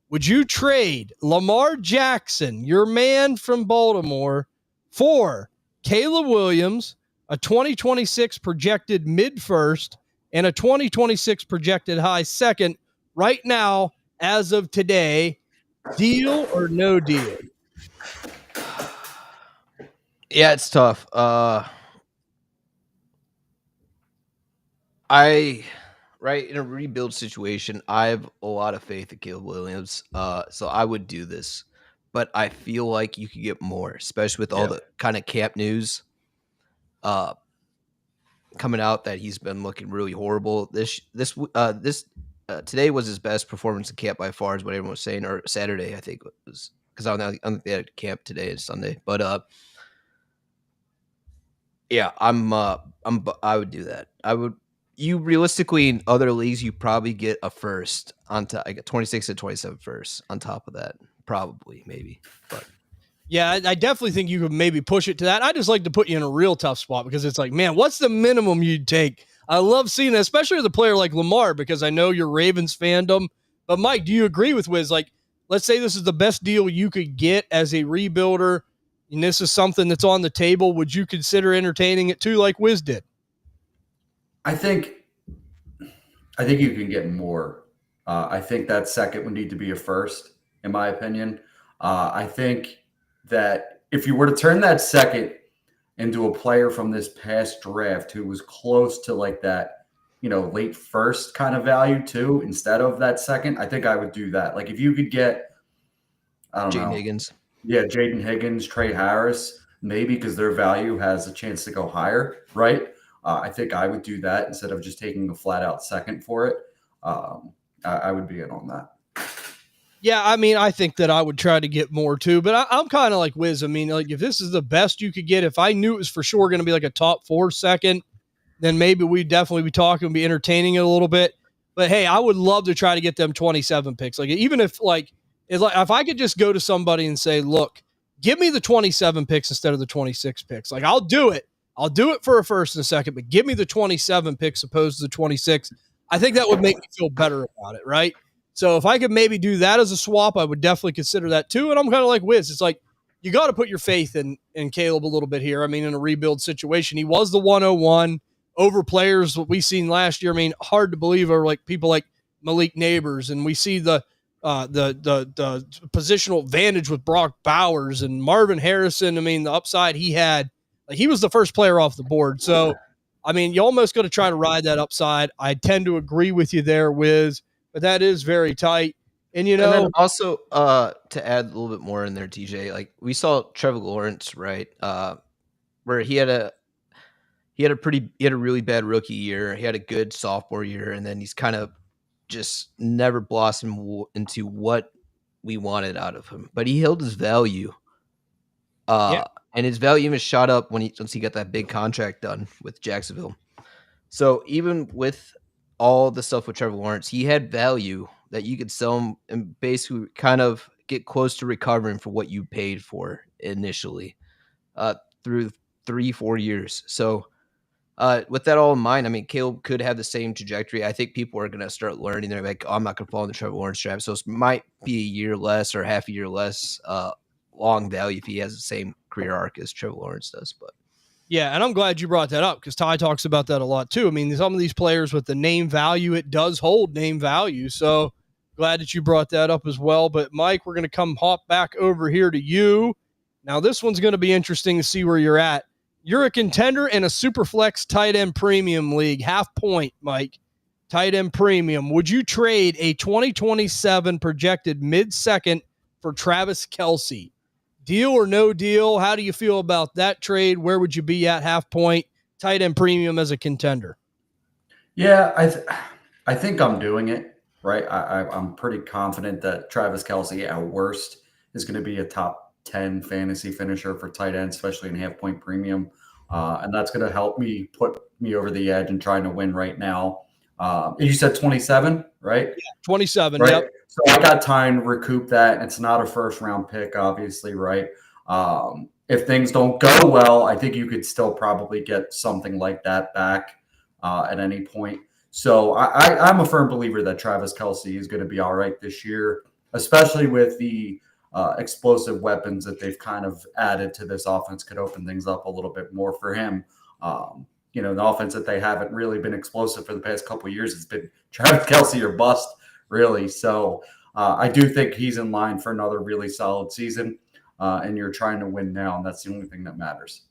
S1: Would you trade Lamar Jackson, your man from Baltimore, for Caleb Williams, a 2026 projected mid-first, and a 2026 projected high second right now, as of today? Deal or no deal?
S2: Yeah, it's tough. In a rebuild situation, I have a lot of faith in Caleb Williams. So I would do this, but I feel like you could get more, especially with all the kind of camp news coming out that he's been looking really horrible. Today was his best performance in camp by far, is what everyone was saying, or Saturday, I think it was, because I don't know, they had camp today and Sunday, but yeah, I would do that. You realistically in other leagues, you probably get a first on top, like a 26 and 27 first on top of that, probably, maybe, but.
S1: Yeah, I definitely think you could maybe push it to that. I just like to put you in a real tough spot because it's like, man, what's the minimum you'd take? I love seeing it, especially with a player like Lamar, because I know your Ravens fandom. But Mike, do you agree with Wiz? Like, let's say this is the best deal you could get as a rebuilder, and this is something that's on the table. Would you consider entertaining it too, like Wiz did?
S3: I think I think you can get more. I think that second would need to be a first, in my opinion. I think that if you were to turn that second into a player from this past draft who was close to like that, late first kind of value too, instead of that second, I think I would do that. Like if you could get, I don't
S2: Jaden
S3: know,
S2: Higgins.
S3: yeah, Jaden Higgins, Trey Harris, maybe because their value has a chance to go higher, right? I think I would do that instead of just taking a flat out second for it. I would be in on that.
S1: Yeah, I mean, I think that I would try to get more too, but I'm kind of like Wiz. I mean, like if this is the best you could get, if I knew it was for sure going to be like a top 4 second, then maybe we'd definitely be talking and be entertaining it a little bit. But hey, I would love to try to get them 27 picks. Like even if I could just go to somebody and say, look, give me the 27 picks instead of the 26 picks. Like I'll do it. I'll do it for a first and a second, but give me the 27 picks opposed to the 26. I think that would make me feel better about it, right? So if I could maybe do that as a swap, I would definitely consider that too. And I'm kind of like Wiz. It's like you got to put your faith in Caleb a little bit here. I mean, in a rebuild situation, he was the 101 over players what we seen last year. I mean, hard to believe are like people like Malik Neighbors, and we see the positional advantage with Brock Bowers and Marvin Harrison. I mean, the upside he had, like he was the first player off the board. So, I mean, you almost got to try to ride that upside. I tend to agree with you there, Wiz, but that is very tight. And
S2: And then also to add a little bit more in there, TJ, like we saw Trevor Lawrence, right? Where he had a really bad rookie year. He had a good sophomore year, and then he's kind of just never blossomed into what we wanted out of him. But he held his value.
S1: Yeah.
S2: And his value even shot up once he got that big contract done with Jacksonville. So even with all the stuff with Trevor Lawrence, he had value that you could sell him and basically kind of get close to recovering for what you paid for initially through 3-4 years. So with that all in mind, I mean, Caleb could have the same trajectory. I think people are going to start learning. They're like, oh, I'm not going to fall in the Trevor Lawrence trap. So it might be a year less or half a year less long value if he has the same career arc as Trevor Lawrence does. But
S1: yeah, and I'm glad you brought that up because Ty talks about that a lot too. I mean, some of these players with the name value, it does hold name value. So glad that you brought that up as well. But Mike, we're going to hop back over here to you. Now, this one's going to be interesting to see where you're at. You're a contender in a Superflex tight end premium league, half point, Mike. Tight end premium. Would you trade a 2027 projected mid-second for Travis Kelce? Deal or no deal? How do you feel about that trade? Where would you be at half point? Tight end premium as a contender.
S3: Yeah, I think I'm doing it, right? I'm pretty confident that Travis Kelce at worst is going to be a top 10 fantasy finisher for tight end, especially in half point premium. And that's going to help me put me over the edge and trying to win right now. You said 27, right?
S1: Yeah, 27,
S3: right?
S1: Yep.
S3: So I got time to recoup that. It's not a first round pick, obviously, right? If things don't go well, I think you could still probably get something like that back at any point. So I'm a firm believer that Travis Kelce is going to be all right this year, especially with the explosive weapons that they've kind of added to this offense could open things up a little bit more for him. The offense that they haven't really been explosive for the past couple of years has been Travis Kelce or bust, really. So I do think he's in line for another really solid season, and you're trying to win now, and that's the only thing that matters.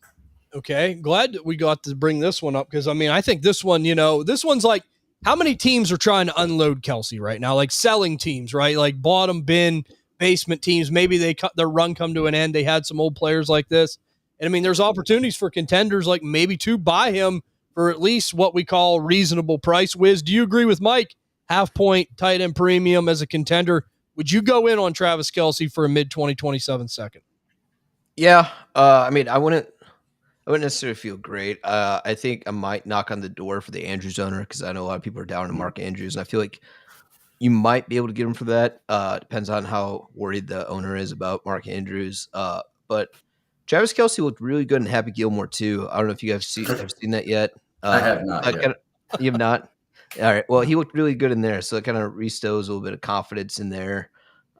S1: Okay, glad that we got to bring this one up because, I mean, I think this one, this one's like how many teams are trying to unload Kelce right now? Like selling teams, right? Like bottom bin basement teams. Maybe they cut their run come to an end. They had some old players like this. And, I mean, there's opportunities for contenders like maybe to buy him for at least what we call reasonable price. Wiz, do you agree with Mike? Half point, tight end premium as a contender. Would you go in on Travis Kelce for a mid-2027 second?
S2: Yeah, I mean, I wouldn't necessarily feel great. I think I might knock on the door for the Andrews owner because I know a lot of people are down on Mark Andrews, and I feel like you might be able to get him for that. Depends on how worried the owner is about Mark Andrews. But Travis Kelce looked really good in Happy Gilmore too. I don't know if you guys have seen that yet.
S3: I have not yet.
S2: You have not? All right. Well, he looked really good in there, so it kind of restows a little bit of confidence in there.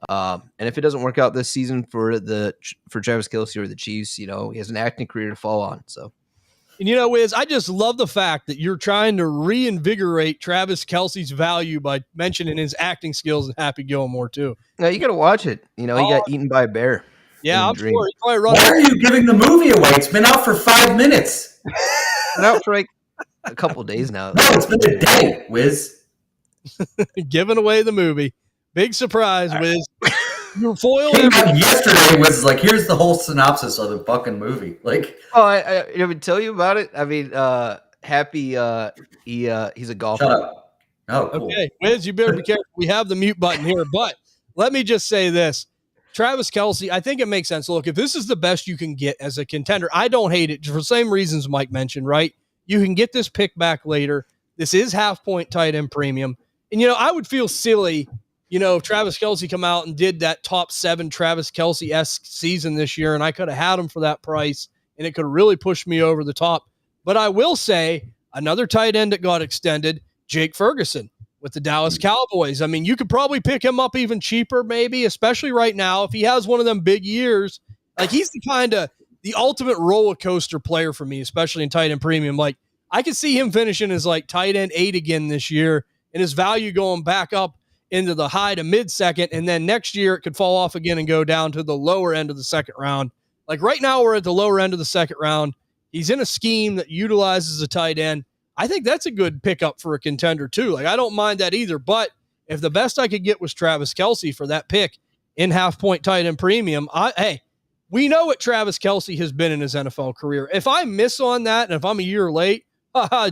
S2: And if it doesn't work out this season for Travis Kelce or the Chiefs, he has an acting career to fall on. So,
S1: And Wiz, I just love the fact that you're trying to reinvigorate Travis Kelce's value by mentioning his acting skills and Happy Gilmore too.
S2: No, you got to watch it. He got eaten by a bear.
S1: Yeah, I'm
S2: dream.
S1: sure he's probably
S3: Why are you giving the movie away? It's been out for 5 minutes.
S2: It's been out for like a couple days now.
S3: No, it's been a day, Wiz.
S1: giving away the movie. Big surprise, Wiz. You foil
S3: Came out yesterday was like, here's the whole synopsis of the fucking movie. Like,
S2: I even tell you about it. I mean, Happy, he's a golfer.
S3: shut up. Oh, cool.
S1: Okay, Wiz, you better be careful. We have the mute button here, but let me just say this. Travis Kelce, I think it makes sense. Look, if this is the best you can get as a contender, I don't hate it for the same reasons Mike mentioned, right? You can get this pick back later. This is half-point tight end premium. And, I would feel silly, if Travis Kelce come out and did that top 7 Travis Kelce-esque season this year, and I could have had him for that price, and it could have really pushed me over the top. But I will say, another tight end that got extended, Jake Ferguson with the Dallas Cowboys. I mean, you could probably pick him up even cheaper, maybe, especially right now. If he has one of them big years, like he's the ultimate roller coaster player for me, especially in tight end premium. Like I could see him finishing as like tight end 8 again this year and his value going back up into the high to mid second. And then next year it could fall off again and go down to the lower end of the second round. Like right now we're at the lower end of the second round. He's in a scheme that utilizes a tight end. I think that's a good pickup for a contender too. Like I don't mind that either, but if the best I could get was Travis Kelce for that pick in half-point tight end premium, we know what Travis Kelce has been in his NFL career. If I miss on that and if I'm a year late,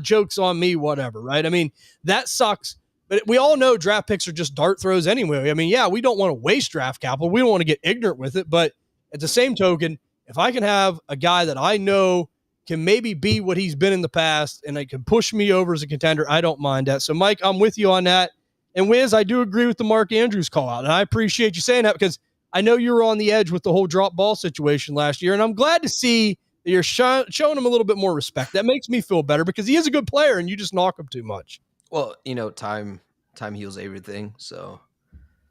S1: joke's on me, whatever, right? I mean, that sucks, but we all know draft picks are just dart throws anyway. I mean, yeah, we don't want to waste draft capital. We don't want to get ignorant with it, but at the same token, if I can have a guy that I know can maybe be what he's been in the past and it can push me over as a contender, I don't mind that. So, Mike, I'm with you on that. And, Wiz, I do agree with the Mark Andrews call out. And I appreciate you saying that because I know you were on the edge with the whole drop ball situation last year. And I'm glad to see that you're showing him a little bit more respect. That makes me feel better because he is a good player and you just knock him too much.
S2: Well, time heals everything. So,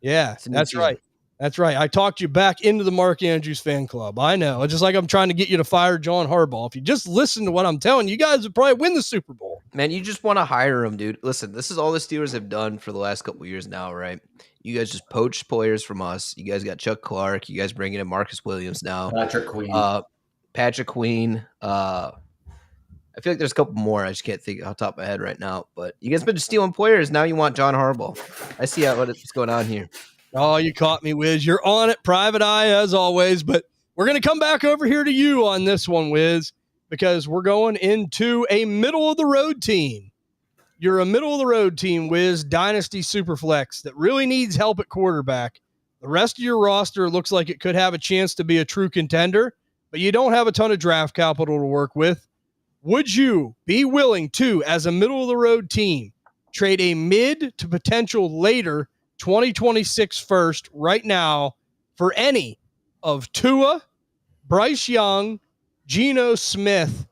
S1: yeah, that's right. That's right. I talked you back into the Mark Andrews fan club. I know. It's just like I'm trying to get you to fire John Harbaugh. If you just listen to what I'm telling you, guys would probably win the Super Bowl.
S2: Man, you just want to hire him, dude. Listen, this is all the Steelers have done for the last couple of years now, right? You guys just poached players from us. You guys got Chuck Clark. You guys bringing in Marcus Williams now.
S3: Patrick Queen.
S2: Patrick Queen. I feel like there's a couple more. I just can't think off the top of my head right now. But you guys been just stealing players. Now you want John Harbaugh. I see what's going on here.
S1: Oh, you caught me, Wiz. You're on it, private eye, as always. But we're going to come back over here to you on this one, Wiz, because we're going into a middle-of-the-road team. You're a middle-of-the-road team, Wiz, Dynasty Superflex, that really needs help at quarterback. The rest of your roster looks like it could have a chance to be a true contender, but you don't have a ton of draft capital to work with. Would you be willing to, as a middle-of-the-road team, trade a mid to potential later 2026 first right now for any of Tua, Bryce Young, Geno Smith?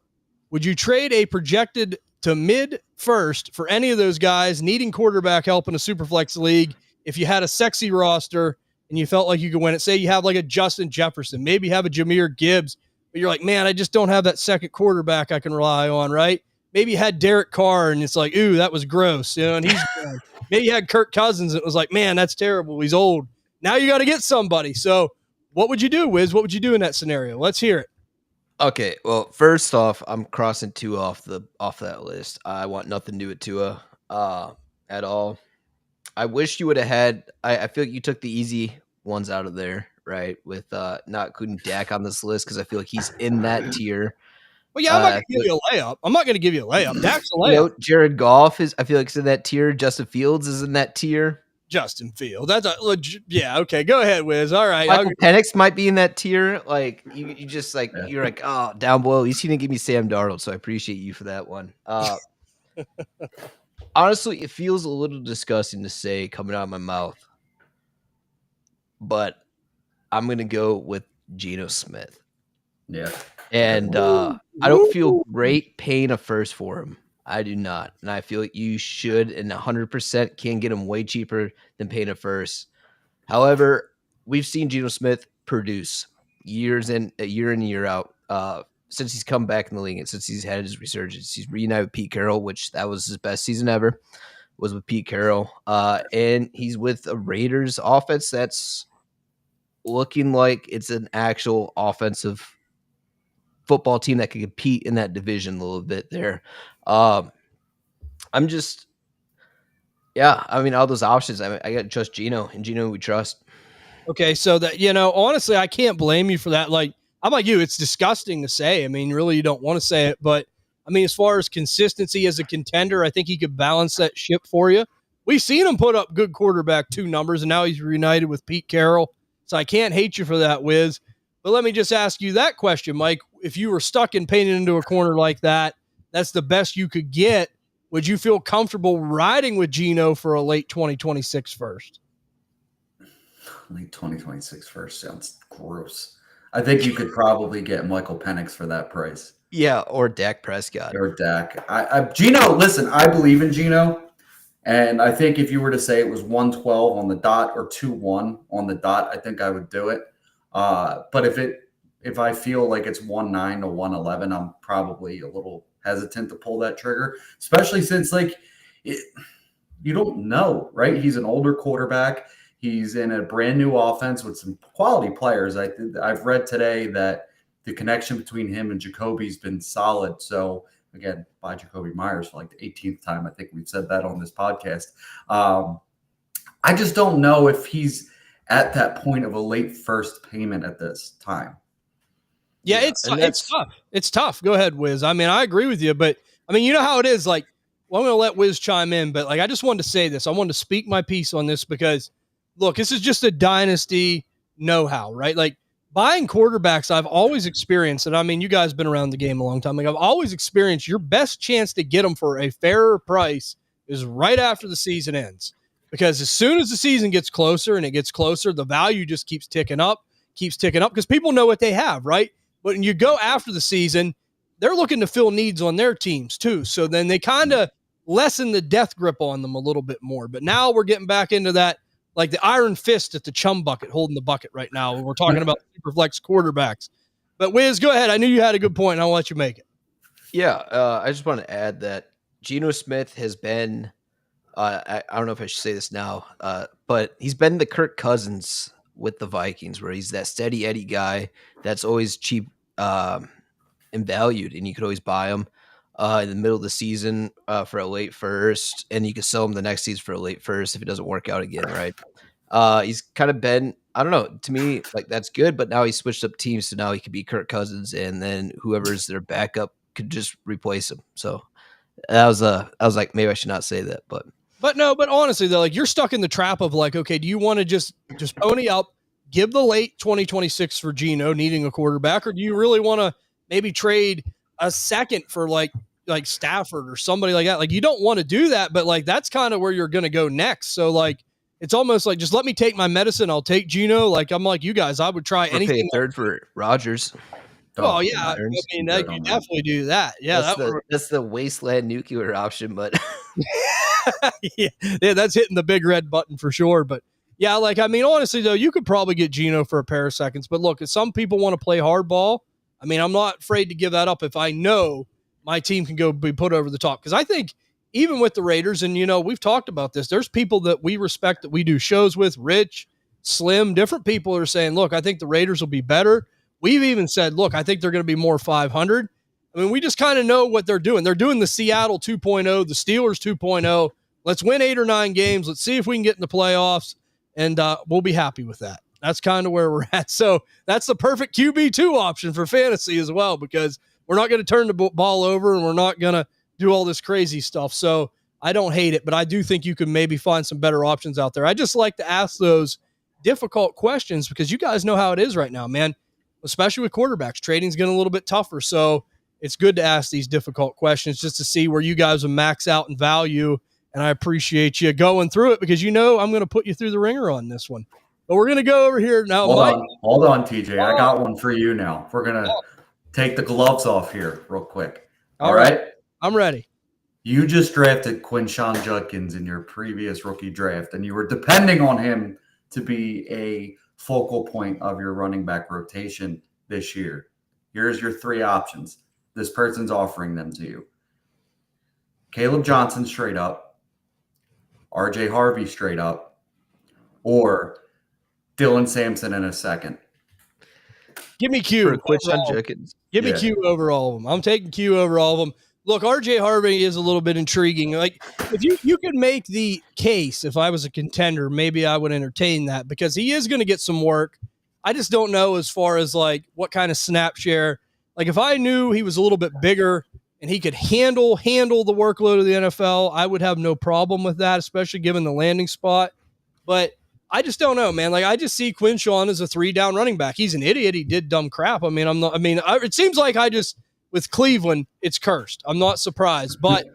S1: Would you trade a projected to mid first for any of those guys needing quarterback help in a Superflex league if you had a sexy roster and you felt like you could win it? Say you have like a Justin Jefferson, maybe you have a Jameer Gibbs, but you're like, man, I just don't have that second quarterback I can rely on, right? Maybe you had Derek Carr and it's like, ooh, that was gross, and he's gone. Maybe you had Kirk Cousins and it was like, man, that's terrible. He's old. Now you got to get somebody. So what would you do, Wiz? What would you do in that scenario? Let's hear it.
S2: Okay, well, first off, I'm crossing Tua off that list. I want nothing to do with Tua at all. I wish you would have had. I feel like you took the easy ones out of there, right? With not including Dak on this list because I feel like he's in that tier.
S1: Well, yeah, I'm not going to give you a layup. I'm not going to give you a layup. Dak's a layup.
S2: Jared Goff I feel like, is in that tier. Justin Fields is in that tier.
S1: Justin Fields. That's a legit. Yeah, okay. Go ahead, Wiz. All right.
S2: Michael Penix might be in that tier. Like, you just like, you're like, oh, down below. At least he didn't give me Sam Darnold, so I appreciate you for that one. Honestly, it feels a little disgusting to say coming out of my mouth, but I'm going to go with Geno Smith.
S3: Yeah.
S2: And I don't feel great paying a first for him. I do not. And I feel like you should and 100% can get him way cheaper than paying a first. However, we've seen Geno Smith produce year in, year out. since he's come back in the league and since he's had his resurgence. He's reunited with Pete Carroll, which that was his best season ever, was with Pete Carroll. And he's with a Raiders offense that's looking like it's an actual offensive football team that can compete in that division a little bit there. I'm just, yeah, I mean, all those options. I got to trust Geno, and Geno we trust.
S1: Okay, so that, you know, honestly, I can't blame you for that. Like, I'm like you, it's disgusting to say. I mean, really, you don't want to say it, but I mean, as far as consistency as a contender, I think he could balance that ship for you. We've seen him put up good quarterback 2 numbers, and now he's reunited with Pete Carroll. So I can't hate you for that, Wiz. But let me just ask you that question, Mike. If you were stuck and painted into a corner like that, that's the best you could get. Would you feel comfortable riding with Geno for a late 2026 first?
S3: Late 2026 first sounds gross. I think you could probably get Michael Penix for that price.
S2: Yeah, or Dak Prescott.
S3: Or Dak. Geno, listen, I believe in Geno. And I think if you were to say it was 112 on the dot or 2-1 on the dot, I think I would do it. But if I feel like it's 1-9 to 111, I'm probably a little hesitant to pull that trigger, especially since you don't know, right? He's an older quarterback. He's in a brand new offense with some quality players. I've read today that the connection between him and Jacoby's been solid. So again, by Jacoby Myers for like the 18th time. I think we've said that on this podcast. I just don't know if he's at that point of a late first payment at this time.
S1: Yeah, it's tough. It's tough. Go ahead, Wiz. I mean, I agree with you, but I mean, you know how it is. Like, well, I'm going to let Wiz chime in, but like, I just wanted to say this. I wanted to speak my piece on this because, look, this is just a dynasty know-how, right? Like, buying quarterbacks, I've always experienced, and I mean, you guys have been around the game a long time. Like, I've always experienced your best chance to get them for a fairer price is right after the season ends. Because as soon as the season gets closer and it gets closer, the value just keeps ticking up because people know what they have, right? But when you go after the season, they're looking to fill needs on their teams too. So then they kind of lessen the death grip on them a little bit more. But now we're getting back into that, like the iron fist at the chum bucket, holding the bucket right now. When we're talking about super flex quarterbacks. But Wiz, go ahead. I knew you had a good point, and I'll let you make it.
S2: Yeah, I just want to add that Geno Smith has been, I don't know if I should say this now, but he's been the Kirk Cousins with the Vikings, where he's that steady Eddie guy that's always cheap and valued, and you could always buy him in the middle of the season for a late first, and you can sell him the next season for a late first if it doesn't work out again, right? He's kind of been, I don't know, to me, like that's good, but now he switched up teams, so now he could be Kirk Cousins, and then whoever's their backup could just replace him. So I was like, maybe I should not say that, but
S1: honestly though, like you're stuck in the trap of like, okay, do you want to just pony up, give the late 2026 for Geno needing a quarterback, or do you really want to maybe trade a second for like Stafford or somebody like that? Like you don't want to do that, but like that's kind of where you're going to go next. So like it's almost like just let me take my medicine. I'll take Geno. Like I'm like you guys, I would try anything.
S2: Pay a third for Rodgers.
S1: Oh yeah, I mean you definitely do that. Yeah,
S2: that's the wasteland nuclear option, but
S1: yeah, that's hitting the big red button for sure. But yeah, like I mean, honestly though, you could probably get Geno for a pair of seconds. But look, if some people want to play hardball, I mean, I'm not afraid to give that up if I know my team can go be put over the top. Because I think even with the Raiders, and you know, we've talked about this. There's people that we respect that we do shows with, Rich, Slim, different people are saying, look, I think the Raiders will be better. We've even said, look, I think they're going to be more 500. I mean, we just kind of know what they're doing. They're doing the Seattle 2.0, the Steelers 2.0. Let's win 8 or 9 games. Let's see if we can get in the playoffs, and we'll be happy with that. That's kind of where we're at. So that's the perfect QB2 option for fantasy as well, because we're not going to turn the ball over and we're not going to do all this crazy stuff. So I don't hate it, but I do think you can maybe find some better options out there. I just like to ask those difficult questions because you guys know how it is right now, man. Especially with quarterbacks, trading's getting a little bit tougher. So it's good to ask these difficult questions just to see where you guys will max out in value. And I appreciate you going through it because, you know, I'm going to put you through the ringer on this one. But we're going to go over here now.
S3: Hold on, TJ. I got one for you now. We're going to take the gloves off here real quick. All right?
S1: I'm ready.
S3: You just drafted Quinshon Judkins in your previous rookie draft, and you were depending on him to be a focal point of your running back rotation this year. Here's your three options. This person's offering them to you. Caleb Johnson straight up, RJ Harvey straight up, or Dylan Sampson in a second.
S1: Give me Q.
S2: For Quinshon Judkins.
S1: Give me Q over all of them. I'm taking Q over all of them. Look, RJ Harvey is a little bit intriguing. Like, if you could make the case, if I was a contender, maybe I would entertain that because he is going to get some work. I just don't know as far as like what kind of snap share. Like, if I knew he was a little bit bigger and he could handle the workload of the NFL, I would have no problem with that, especially given the landing spot. But I just don't know, man. Like, I just see Quinshon as a 3-down running back. He's an idiot. He did dumb crap. I mean, it seems like with Cleveland, it's cursed. I'm not surprised, but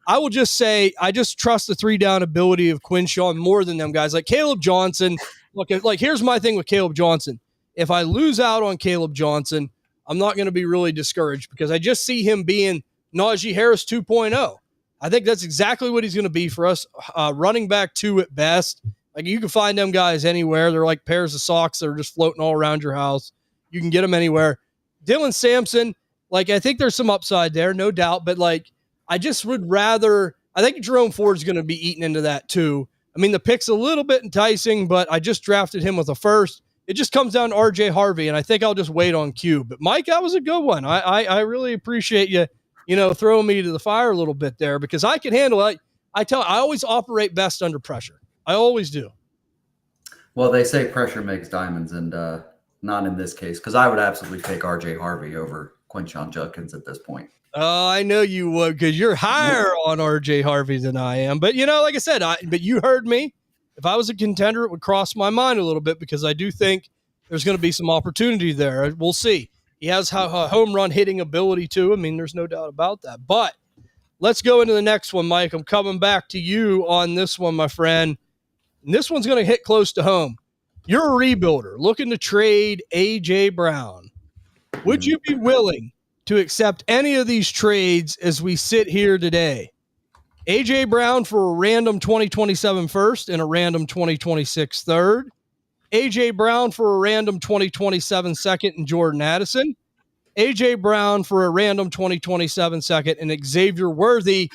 S1: I will just say I just trust the 3-down ability of Quinshon more than them guys. Like Caleb Johnson. Look, like here's my thing with Caleb Johnson. If I lose out on Caleb Johnson, I'm not going to be really discouraged because I just see him being Najee Harris 2.0. I think that's exactly what he's going to be for us. Running back 2 at best. Like, you can find them guys anywhere. They're like pairs of socks that are just floating all around your house. You can get them anywhere. Dylan Sampson, like, I think there's some upside there, no doubt. But, like, I just would rather – I think Jerome Ford's going to be eaten into that too. I mean, the pick's a little bit enticing, but I just drafted him with a first. It just comes down to RJ Harvey, and I think I'll just wait on Q. But, Mike, that was a good one. I really appreciate you, throwing me to the fire a little bit there because I can handle it. I always operate best under pressure. I always do.
S3: Well, they say pressure makes diamonds, and not in this case, because I would absolutely take RJ Harvey over Quinshon Judkins at this point.
S1: Oh, I know you would because you're higher on RJ Harvey than I am. But, like I said, but you heard me. If I was a contender, it would cross my mind a little bit because I do think there's going to be some opportunity there. We'll see. He has a home run hitting ability, too. I mean, there's no doubt about that. But let's go into the next one, Mike. I'm coming back to you on this one, my friend. And this one's going to hit close to home. You're a rebuilder looking to trade A.J. Brown. Would you be willing to accept any of these trades as we sit here today? A.J. Brown for a random 2027 first and a random 2026 third. A.J. Brown for a random 2027 second and Jordan Addison. A.J. Brown for a random 2027 second and Xavier Worthy.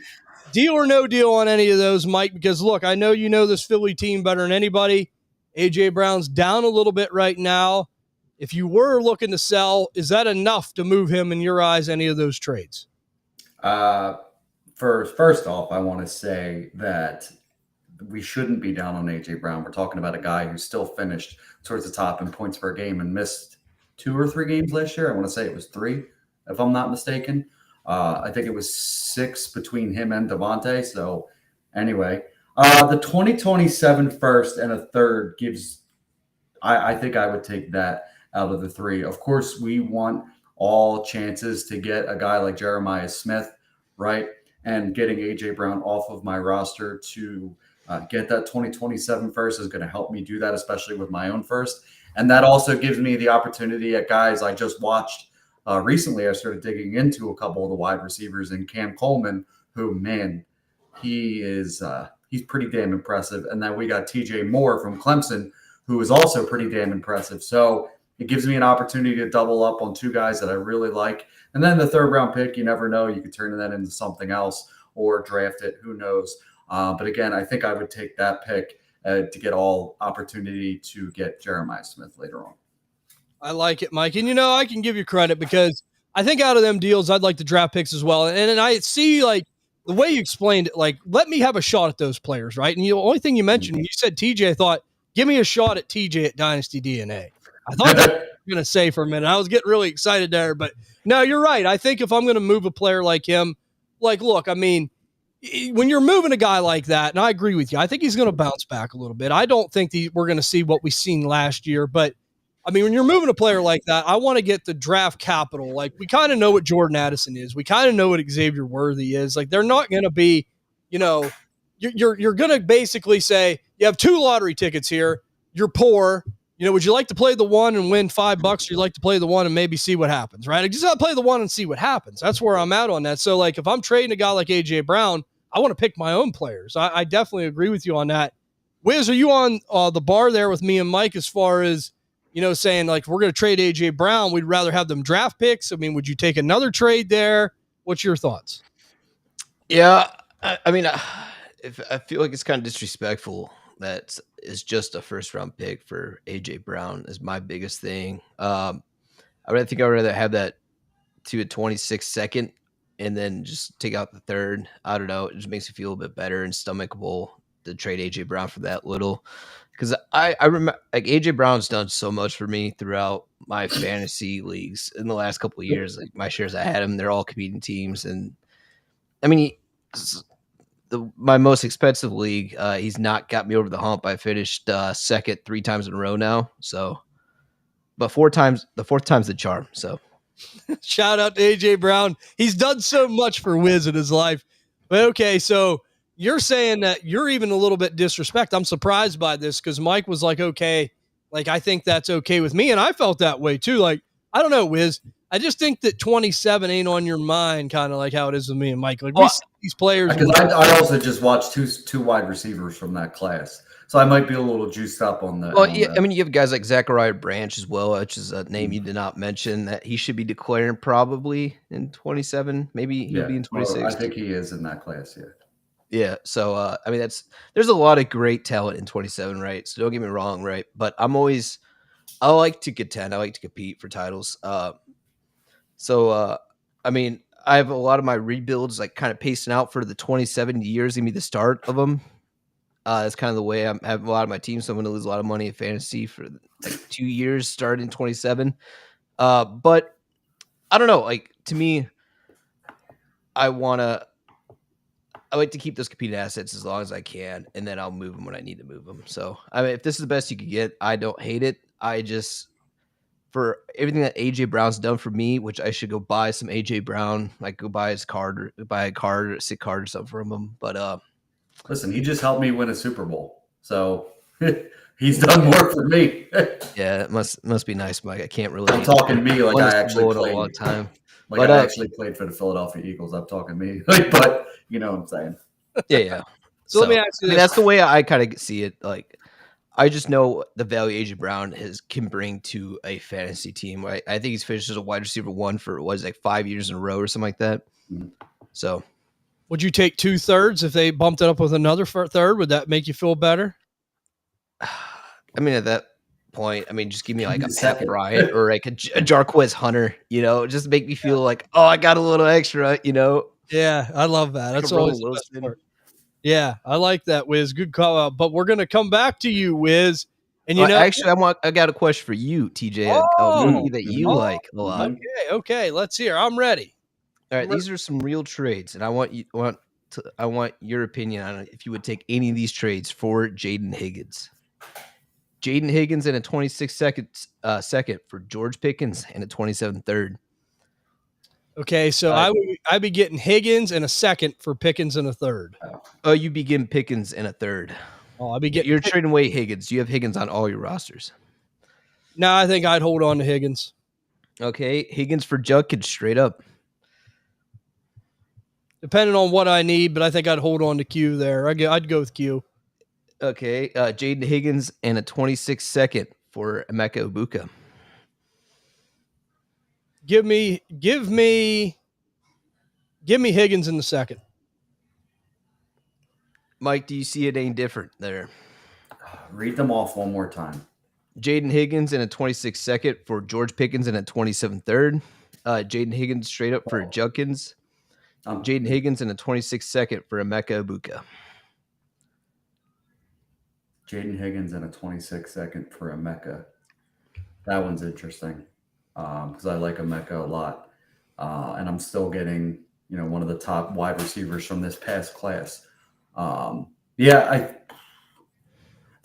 S1: Deal or no deal on any of those, Mike? Because, look, I know you know this Philly team better than anybody. A.J. Brown's down a little bit right now. If you were looking to sell, is that enough to move him in your eyes, any of those trades?
S3: First off, I want to say that we shouldn't be down on A.J. Brown. We're talking about a guy who still finished towards the top in points per game and missed 2 or 3 games last year. I want to say it was 3, if I'm not mistaken. I think it was 6 between him and Devontae. So anyway, the 2027 first and a third gives, I think I would take that out of the 3. Of course, we want all chances to get a guy like Jeremiah Smith, right? And getting A.J. Brown off of my roster to get that 2027 first is going to help me do that, especially with my own first. And that also gives me the opportunity at guys I just watched recently. I started digging into a couple of the wide receivers and Cam Coleman, who, man, he's pretty damn impressive. And then we got TJ Moore from Clemson, who is also pretty damn impressive. So it gives me an opportunity to double up on 2 guys that I really like. And then the 3rd round pick, you never know. You could turn that into something else or draft it. Who knows? But again, I think I would take that pick to get all opportunity to get Jeremiah Smith later on.
S1: I like it, Mike. And, I can give you credit because I think out of them deals, I'd like the draft picks as well. And I see, like, the way you explained it, like, let me have a shot at those players, right? And the only thing you mentioned, when you said TJ, I thought, give me a shot at TJ at Dynasty DNA. I thought that was going to say for a minute. I was getting really excited there. But, no, you're right. I think if I'm going to move a player like him, like, look, I mean, when you're moving a guy like that, and I agree with you, I think he's going to bounce back a little bit. I don't think we're going to see what we seen last year, but I mean, when you're moving a player like that, I want to get the draft capital. Like, we kind of know what Jordan Addison is. We kind of know what Xavier Worthy is. Like, they're not going to be, you're going to basically say, you have 2 lottery tickets here. You're poor. Would you like to play the one and win $5, or you like to play the one and maybe see what happens, right? I just got to play the one and see what happens. That's where I'm at on that. So, like, if I'm trading a guy like A.J. Brown, I want to pick my own players. I definitely agree with you on that. Wiz, are you on the bar there with me and Mike as far as saying like, we're going to trade AJ Brown, we'd rather have them draft picks. I mean, would you take another trade there? What's your thoughts?
S2: Yeah, I mean, if I feel like it's kind of disrespectful that it's just a first round pick for AJ Brown is my biggest thing. I would rather have that to a 26 second and then just take out the third. I don't know. It just makes me feel a bit better and stomachable to trade AJ Brown for that little. Because I remember like AJ Brown's done so much for me throughout my fantasy leagues in the last couple of years. Like my shares, I had him. They're all competing teams, and I mean, my most expensive league, he's not got me over the hump. I finished second 3 times in a row now. So, but the fourth time's the charm. So.
S1: Shout out to AJ Brown. He's done so much for Wiz in his life. But okay, so you're saying that you're even a little bit disrespect. I'm surprised by this because Mike was like, okay, like I think that's okay with me. And I felt that way too. Like, I don't know, Wiz. I just think that 27 ain't on your mind, kind of like how it is with me and Mike. Like we see these players.
S3: Because I also just watched two wide receivers from that class. So I might be a little juiced up on that.
S2: Well, yeah, I mean, you have guys like Zachariah Branch as well, which is a name you did not mention that he should be declaring probably in 27. Maybe he'll be in 26.
S3: I think he is in that class, yeah.
S2: Yeah. So, I mean, there's a lot of great talent in 27, right? So don't get me wrong, right? But I like to contend. I like to compete for titles. I mean, I have a lot of my rebuilds like kind of pacing out for the 27 years, give me the start of them. That's kind of the way I have a lot of my teams. So I'm going to lose a lot of money in fantasy for like 2 years starting 27. But I don't know. Like to me, I like to keep those competing assets as long as I can, and then I'll move them when I need to move them. So I mean, if this is the best you could get, I don't hate it. I just for everything that AJ Brown's done for me, which I should go buy some AJ Brown, like go buy his card or buy a card or a sick card or something from him. But
S3: listen, he just helped me win a Super Bowl, so he's done more for me.
S2: Yeah, it must be nice, Mike. I can't really.
S3: I'm talking me like I actually
S2: played
S3: played
S2: a long time.
S3: Like
S2: But
S3: I actually played for the Philadelphia Eagles. I'm talking me, but you know what I'm saying.
S2: Yeah.
S1: So let me ask you this.
S2: That's the way I kind of see it. Like, I just know the value AJ Brown can bring to a fantasy team. Right? I think he's finished as a wide receiver 1 for like 5 years in a row or something like that.
S3: Mm-hmm.
S2: So,
S1: would you take 2/3 if they bumped it up with another third? Would that make you feel better?
S2: I mean, at that point, I mean, just give me like a Pat Bryant or like a Jarquez Hunter, just make me feel like, oh, I got a little extra,
S1: Yeah, I love that. That's always the best part. Yeah, I like that, Wiz. Good call out. But we're gonna come back to you, Wiz. And
S2: actually, I got a question for you, TJ. That you like a lot.
S1: Okay, let's hear. I'm ready.
S2: All right, these are some real trades, and I want your opinion on it. If you would take any of these trades for Jaden Higgins. Jaden Higgins in a 26 second for George Pickens and a 27 third.
S1: Okay, so I'd be getting Higgins in a second for Pickens in a third.
S2: Oh, you begin Pickens in a third.
S1: Oh, I'd be getting.
S2: You're trading away Higgins. You have Higgins on all your rosters.
S1: No, I think I'd hold on to Higgins.
S2: Okay, Higgins for Judkins straight up.
S1: Depending on what I need, but I think I'd hold on to Q there. I'd go with Q.
S2: Okay, Jaden Higgins and a 26 second for Emeka Ibuka.
S1: Give me Higgins in the second.
S2: Mike, do you see it any different there?
S3: Read them off one more time.
S2: Jaden Higgins in a 26 second for George Pickens and a 27 third. Jaden Higgins straight up for Judkins. Jaden Higgins in a 26 second for Emeka Ibuka.
S3: Jaden Higgins in a 26 second for Emeka. That one's interesting because I like Emeka a lot. And I'm still getting, one of the top wide receivers from this past class. The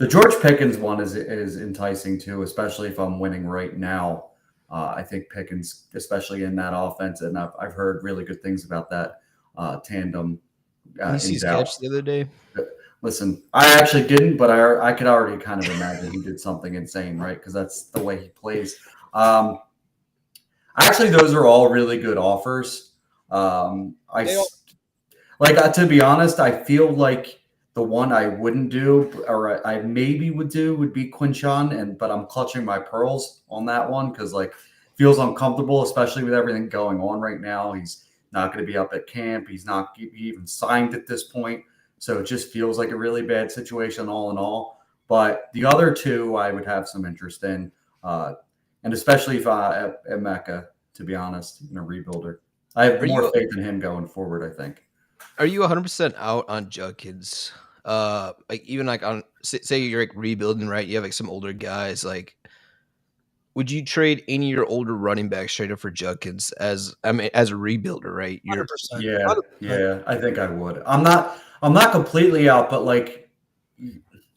S3: George Pickens one is enticing too, especially if I'm winning right now. I think Pickens, especially in that offense, and I've heard really good things about that tandem.
S2: Did you see his catch the other day?
S3: Listen, I actually didn't, but I could already kind of imagine he did something insane, right? Because that's the way he plays. Actually, those are all really good offers. To be honest, I feel like The one I wouldn't do, or I maybe would do, would be Quinshawn, but I'm clutching my pearls on that one because like feels uncomfortable, especially with everything going on right now. He's not going to be up at camp. He's not even signed at this point, so it just feels like a really bad situation all in all. But the other two, I would have some interest in, and especially if at Mecca, to be honest, in a rebuilder. I have more faith in him going forward, I think.
S2: Are you 100% out on Judkins? Like even like on say you're like rebuilding, right? You have like some older guys. Like, would you trade any of your older running backs straight up for Judkins as a rebuilder, right?
S1: 100%.
S3: Yeah, 100%. Yeah, I think I would. I'm not completely out, but like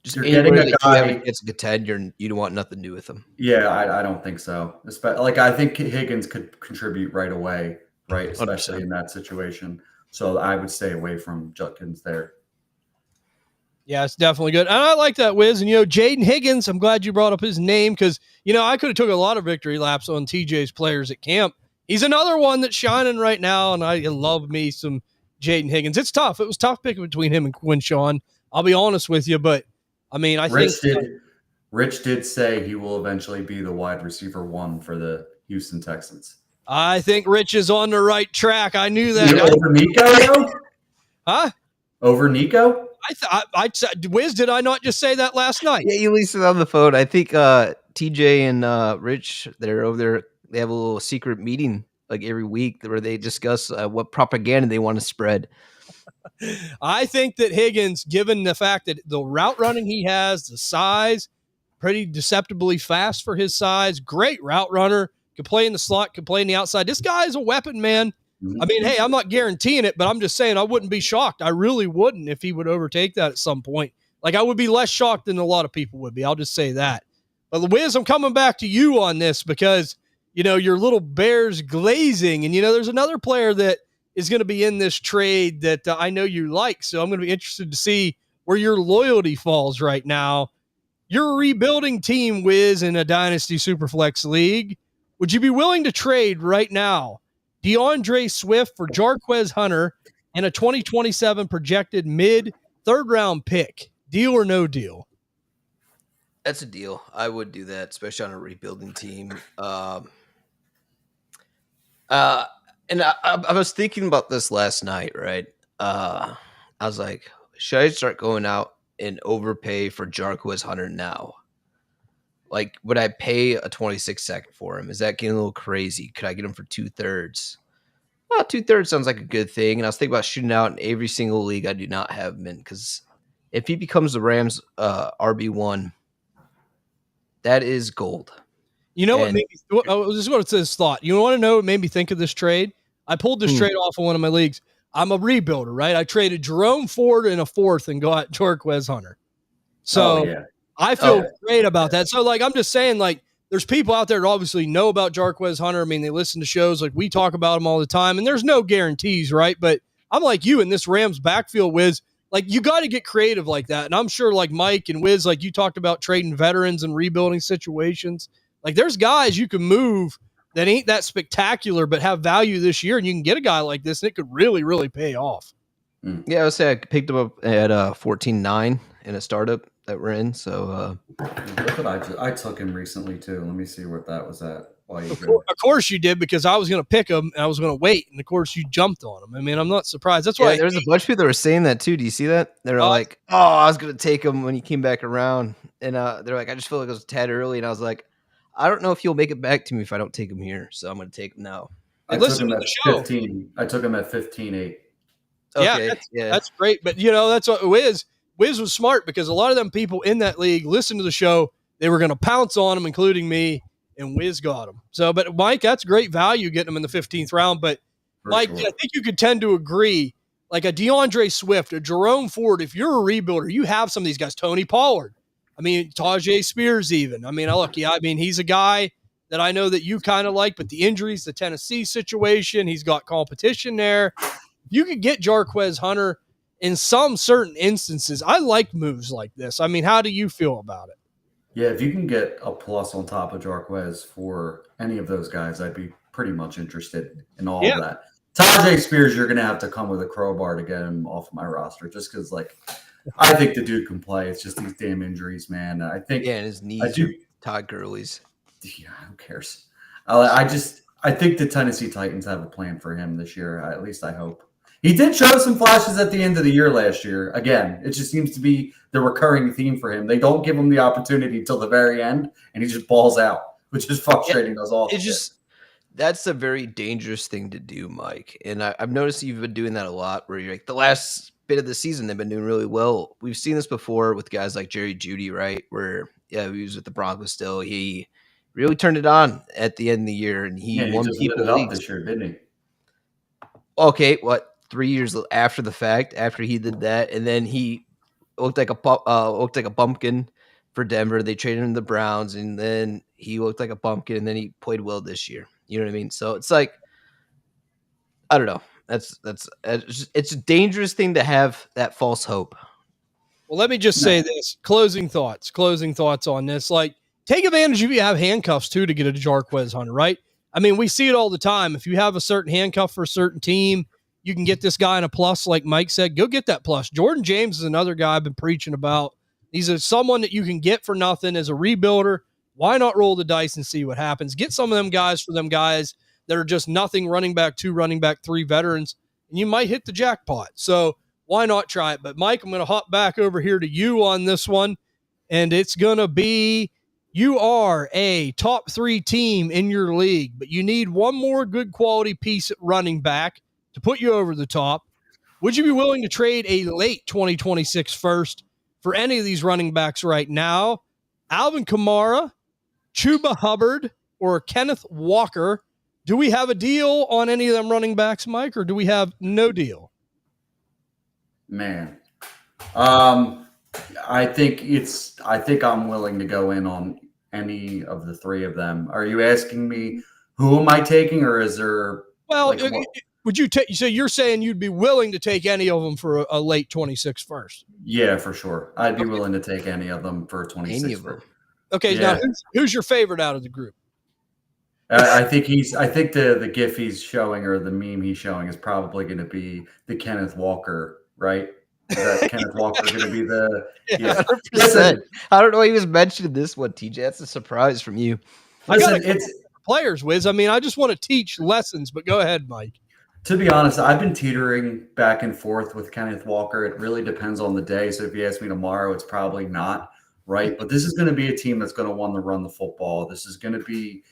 S2: just you're getting a guy. If you have a chance to contend, you don't want nothing to do with him.
S3: Yeah, I don't think so. Like I think Higgins could contribute right away, right? Especially 100%. In that situation. So I would stay away from Judkins there.
S1: Yeah, it's definitely good. And I like that, Wiz. And, Jaden Higgins, I'm glad you brought up his name because, I could have took a lot of victory laps on TJ's players at camp. He's another one that's shining right now, and I love me some Jaden Higgins. It's tough. It was tough picking between him and Quinshawn. I'll be honest with you, but, I mean,
S3: Rich did say he will eventually be the wide receiver 1 for the Houston Texans.
S1: I think Rich is on the right track. I knew that.
S3: Over Nico, though?
S1: Huh?
S3: Over Nico?
S1: I Wiz, did I not just say that last night?
S2: Yeah, you leased it on the phone. I think TJ and Rich, they're over there. They have a little secret meeting like every week where they discuss what propaganda they want to spread.
S1: I think that Higgins, given the fact that the route running he has, the size, pretty deceptively fast for his size, great route runner, could play in the slot, could play in the outside. This guy is a weapon, man. I mean, hey, I'm not guaranteeing it, but I'm just saying I wouldn't be shocked. I really wouldn't if he would overtake that at some point. Like, I would be less shocked than a lot of people would be. I'll just say that. But, Wiz, I'm coming back to you on this because, your little Bears glazing. And, there's another player that is going to be in this trade that I know you like. So I'm going to be interested to see where your loyalty falls right now. You're a rebuilding team, Wiz, in a Dynasty Superflex League. Would you be willing to trade right now DeAndre Swift for Jarquez Hunter and a 2027 projected mid-third round pick? Deal or no deal?
S2: That's a deal. I would do that, especially on a rebuilding team. And I was thinking about this last night, right? I was like, should I start going out and overpay for Jarquez Hunter now? Like, would I pay a 26-second for him? Is that getting a little crazy? Could I get him for 2/3? Well, 2/3 sounds like a good thing. And I was thinking about shooting out in every single league I do not have him in, because if he becomes the Rams RB1, that is gold.
S1: You know what made me, this is what it says thought. You want to know what made me think of this trade? I pulled this trade off of one of my leagues. I'm a rebuilder, right? I traded Jerome Ford in a 4th and got Jarquez Hunter. So I feel great about that. So, like, I'm just saying, like, there's people out there that obviously know about Jarquez Hunter. I mean, they listen to shows. Like, we talk about him all the time, and there's no guarantees, right? But I'm like you in this Rams backfield, Wiz. Like, you got to get creative like that. And I'm sure, like, Mike and Wiz, like, you talked about trading veterans and rebuilding situations. Like, there's guys you can move that ain't that spectacular but have value this year, and you can get a guy like this, and it could really, really pay off.
S2: Yeah, I would say I picked him up at 14.9 in a startup that we're in. So
S3: I took him recently too. Let me see what that was at.
S1: Of course you did, because I was going to pick him and I was going to wait, and of course you jumped on him. I mean, I'm not surprised. That's why
S2: there's a bunch of people that were saying that too. Do you see that? They're like, "Oh, I was going to take him when he came back around," and they're like, "I just feel like it was a tad early," and I was like, "I don't know if he'll make it back to me if I don't take him here, so I'm going to take him now."
S3: I took him at 15. I took him at 15.8.
S2: Okay,
S1: that's great. But that's what Wiz was smart, because a lot of them people in that league listened to the show. They were going to pounce on him, including me, and Wiz got him. So, but Mike, that's great value getting him in the 15th round. But Mike, I think you could tend to agree, like a DeAndre Swift, a Jerome Ford, if you're a rebuilder, you have some of these guys, Tony Pollard. I mean, Tajay Spears even. I mean, he's a guy that I know that you kind of like, but the injuries, the Tennessee situation, he's got competition there. You could get Jarquez Hunter in some certain instances. I like moves like this. I mean, how do you feel about it?
S3: Yeah, if you can get a plus on top of Jarquez for any of those guys, I'd be pretty much interested in all of that. Tajay Spears, you're going to have to come with a crowbar to get him off my roster, just because, like, I think the dude can play. It's just these damn injuries, man. I think
S2: Yeah, and his
S3: I
S2: knees
S3: do.
S2: are Todd Gurley's.
S3: Yeah, who cares? I think the Tennessee Titans have a plan for him this year. At least I hope. He did show some flashes at the end of the year last year. Again, it just seems to be the recurring theme for him. They don't give him the opportunity till the very end, and he just balls out, which is frustrating as all
S2: It's
S3: shit.
S2: just that's a very dangerous thing to do, Mike. And I've noticed you've been doing that a lot where you're like the last bit of the season they've been doing really well. We've seen this before with guys like Jerry Jeudy, right? Where he was with the Broncos still. He really turned it on at the end of the year and he
S3: Yeah, he
S2: won
S3: just lit it
S2: people
S3: up
S2: leagues.
S3: this year, didn't he?
S2: Okay, what 3 years after the fact, after he did that, and then he looked like a pumpkin for Denver. They traded him to the Browns, and then he looked like a pumpkin, and then he played well this year. You know what I mean? So it's like I don't know. It's a dangerous thing to have that false hope.
S1: Well, let me just say this. Closing thoughts on this. Like, take advantage if you have handcuffs, too, to get a Jarquez Hunter, right? I mean, we see it all the time. If you have a certain handcuff for a certain team, you can get this guy in a plus, like Mike said. Go get that plus. Jordan James is another guy I've been preaching about. He's someone that you can get for nothing as a rebuilder. Why not roll the dice and see what happens? Get some of them guys for them guys that are just nothing, running back 2, running back 3 veterans, and you might hit the jackpot. So why not try it? But Mike, I'm going to hop back over here to you on this one, and it's going to be you are a top 3 team in your league, but you need one more good quality piece at running back to put you over the top. Would you be willing to trade a late 2026 first for any of these running backs right now? Alvin Kamara, Chuba Hubbard, or Kenneth Walker? Do we have a deal on any of them running backs, Mike, or do we have no deal?
S3: Man, I think I'm willing to go in on any of the 3 of them. Are you asking me who am I taking, or is there?
S1: Well, would you take? So you're saying you'd be willing to take any of them for a late 26 first?
S3: Yeah, for sure. I'd be willing to take any of them for 26.
S2: Any of them.
S1: Okay,
S3: Yeah.
S1: now who's your favorite out of the group?
S3: I think the GIF he's showing or the meme he's showing is probably going to be the Kenneth Walker, right? Is that Kenneth Walker going to be the? Yeah.
S2: 100%. I don't know. He was mentioned this one, TJ. That's a surprise from you.
S3: Listen, it's
S1: players, Wiz. I mean, I just want to teach lessons, but go ahead, Mike.
S3: To be honest, I've been teetering back and forth with Kenneth Walker. It really depends on the day. So if you ask me tomorrow, it's probably not, right? But this is going to be a team that's going to want to run the football. This is going to be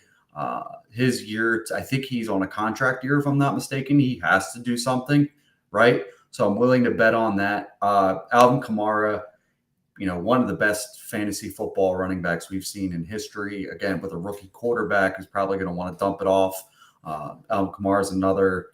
S3: his year. I think he's on a contract year, if I'm not mistaken. He has to do something, right? So I'm willing to bet on that. Alvin Kamara, one of the best fantasy football running backs we've seen in history. Again, with a rookie quarterback who's probably going to want to dump it off. Alvin Kamara is another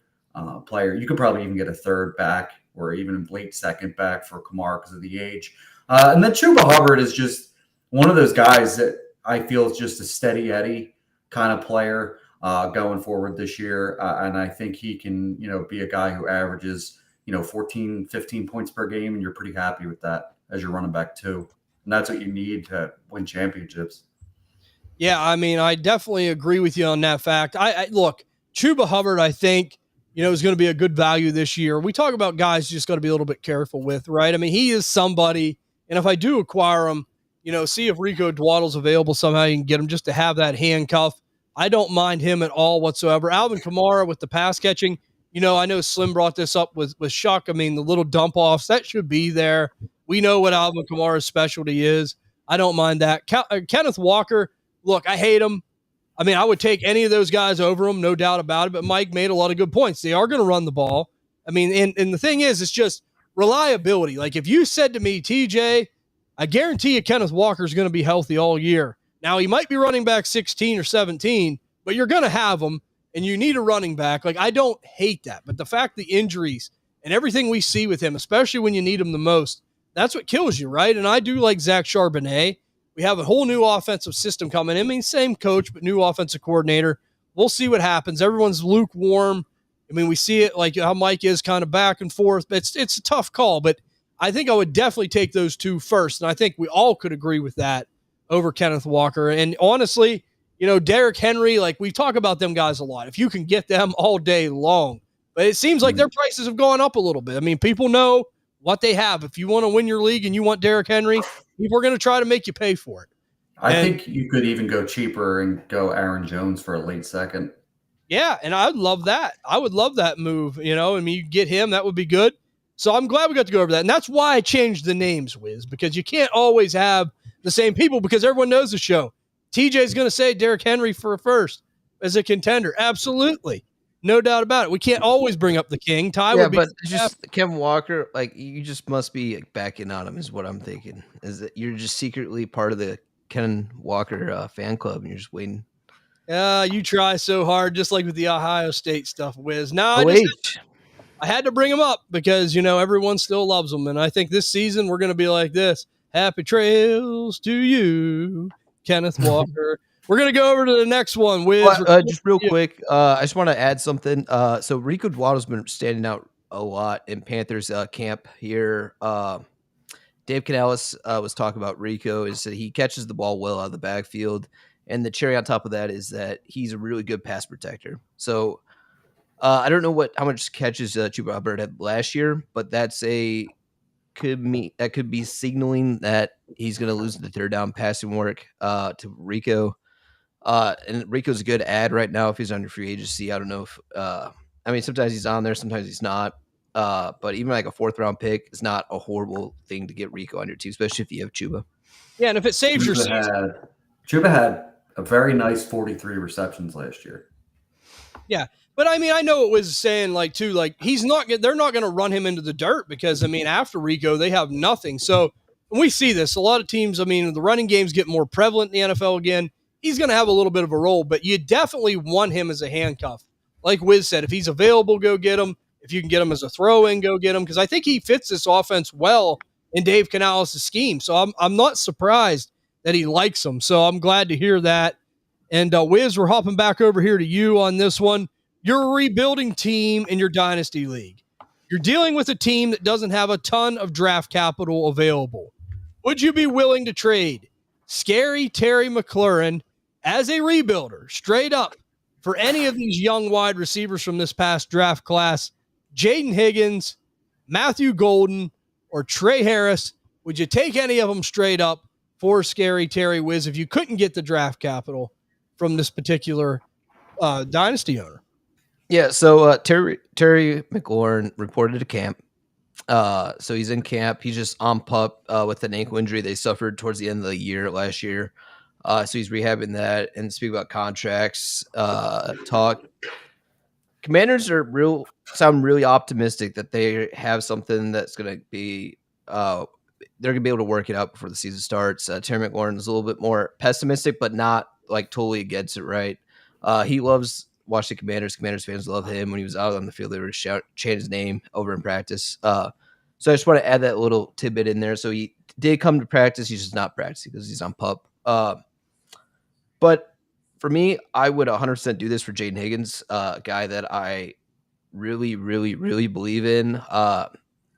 S3: player. You could probably even get a third back or even late second back for Kamara because of the age. And then Chuba Hubbard is just one of those guys that I feel is just a steady Eddie kind of player going forward this year. And I think he can, be a guy who averages, 14, 15 points per game, and you're pretty happy with that as your running back too. And that's what you need to win championships.
S1: Yeah, I mean, I definitely agree with you on that fact. I look, Chuba Hubbard, I think, is going to be a good value this year. We talk about guys you just got to be a little bit careful with, right? I mean, he is somebody, and if I do acquire him, see if Rico Dwaddle's available somehow, you can get him just to have that handcuff. I don't mind him at all whatsoever. Alvin Kamara with the pass catching, I know Slim brought this up with Shuck. I mean, the little dump offs, that should be there. We know what Alvin Kamara's specialty is. I don't mind that. Kenneth Walker, look, I hate him. I mean, I would take any of those guys over him, no doubt about it. But Mike made a lot of good points. They are going to run the ball. I mean, and the thing is, it's just reliability. Like if you said to me, TJ, I guarantee you Kenneth Walker is going to be healthy all year. Now, he might be running back 16 or 17, but you're going to have him, and you need a running back. Like, I don't hate that. But the fact the injuries and everything we see with him, especially when you need him the most, that's what kills you, right? And I do like Zach Charbonnet. We have a whole new offensive system coming in. I mean, same coach, but new offensive coordinator. We'll see what happens. Everyone's lukewarm. I mean, we see it like how Mike is kind of back and forth. But it's a tough call, but I think I would definitely take those 2 first. And I think we all could agree with that over Kenneth Walker. And honestly, Derrick Henry, like we talk about them guys a lot. If you can get them all day long, but it seems like their prices have gone up a little bit. I mean, people know what they have. If you want to win your league and you want Derrick Henry, we're going to try to make you pay for it.
S3: I think you could even go cheaper and go Aaron Jones for a late second.
S1: Yeah, and I would love that. I would love that move. You get him, that would be good. So I'm glad we got to go over that. And that's why I changed the names, Wiz, because you can't always have the same people because everyone knows the show. TJ's going to say Derrick Henry for a first as a contender. Absolutely. No doubt about it. We can't always bring up the king. Ty would be.
S2: But just Kevin Walker, you just must be backing on him is what I'm thinking. Is that you're just secretly part of the Ken Walker fan club and you're just waiting.
S1: You try so hard, just like with the Ohio State stuff, Wiz. No, I had to bring him up because, everyone still loves him. And I think this season we're going to be like this. Happy trails to you, Kenneth Walker. We're going to go over to the next one, Wiz.
S2: Just real quick, I just want to add something. So Rico Dwaddle's been standing out a lot in Panthers camp here. Dave Canales was talking about Rico is that he catches the ball well out of the backfield. And the cherry on top of that is that he's a really good pass protector. So I don't know how much catches Chuba Hubbard had last year, but could be signaling that he's going to lose the third down passing work to Rico. And Rico's a good ad right now if he's under free agency. I don't know if sometimes he's on there, sometimes he's not. But even like a 4th round pick is not a horrible thing to get Rico on your team, especially if you have Chuba.
S1: Yeah, and if it saves your season.
S3: Chuba had a very nice 43 receptions last year.
S1: Yeah. But I know what was saying, they're not going to run him into the dirt because, after Rico, they have nothing. So we see this. A lot of teams, the running games get more prevalent in the NFL again. He's going to have a little bit of a role, but you definitely want him as a handcuff. Like Wiz said, if he's available, go get him. If you can get him as a throw-in, go get him. Because I think he fits this offense well in Dave Canales' scheme. So I'm not surprised that he likes him. So I'm glad to hear that. And Wiz, we're hopping back over here to you on this one. You're a rebuilding team in your Dynasty League. You're dealing with a team that doesn't have a ton of draft capital available. Would you be willing to trade Scary Terry McLaurin as a rebuilder, straight up, for any of these young wide receivers from this past draft class, Jaden Higgins, Matthew Golden, or Trey Harris? Would you take any of them straight up for Scary Terry, Wiz, if you couldn't get the draft capital from this particular Dynasty owner?
S2: Yeah, so Terry McLaurin reported to camp. So he's in camp. He's just on pup with an ankle injury they suffered towards the end of the year last year. So he's rehabbing that. And speak about contracts, talk. Commanders sound really optimistic that they have something that's going to be they're going to be able to work it out before the season starts. Terry McLaurin is a little bit more pessimistic, but not totally against it, right? He loves watching the Commanders. Commanders fans love him. When he was out on the field, they were chanting his name over in practice. So I just want to add that little tidbit in there. So he did come to practice. He's just not practicing because he's on pup. But for me, I would 100% do this for Jaden Higgins, a guy that I really, really, really believe in.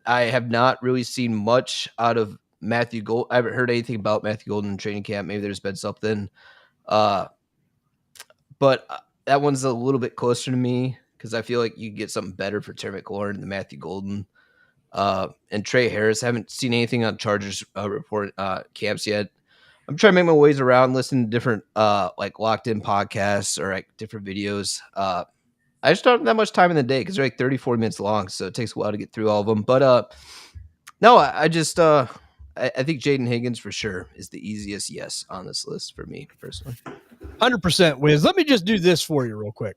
S2: I have not really seen much out of Matthew Golden. I haven't heard anything about Matthew Golden in training camp. Maybe there's been something. But that one's a little bit closer to me because I feel like you get something better for Terry McLaurin than Matthew Golden. And Trey Harris. I haven't seen anything on Chargers report camps yet. I'm trying to make my ways around, listen to different locked in podcasts or different videos. I just don't have that much time in the day because they're 30, 40 minutes long, so it takes a while to get through all of them. But no, I just I think Jaden Higgins for sure is the easiest yes on this list for me personally.
S1: 100%, Wiz. Let me just do this for you real quick.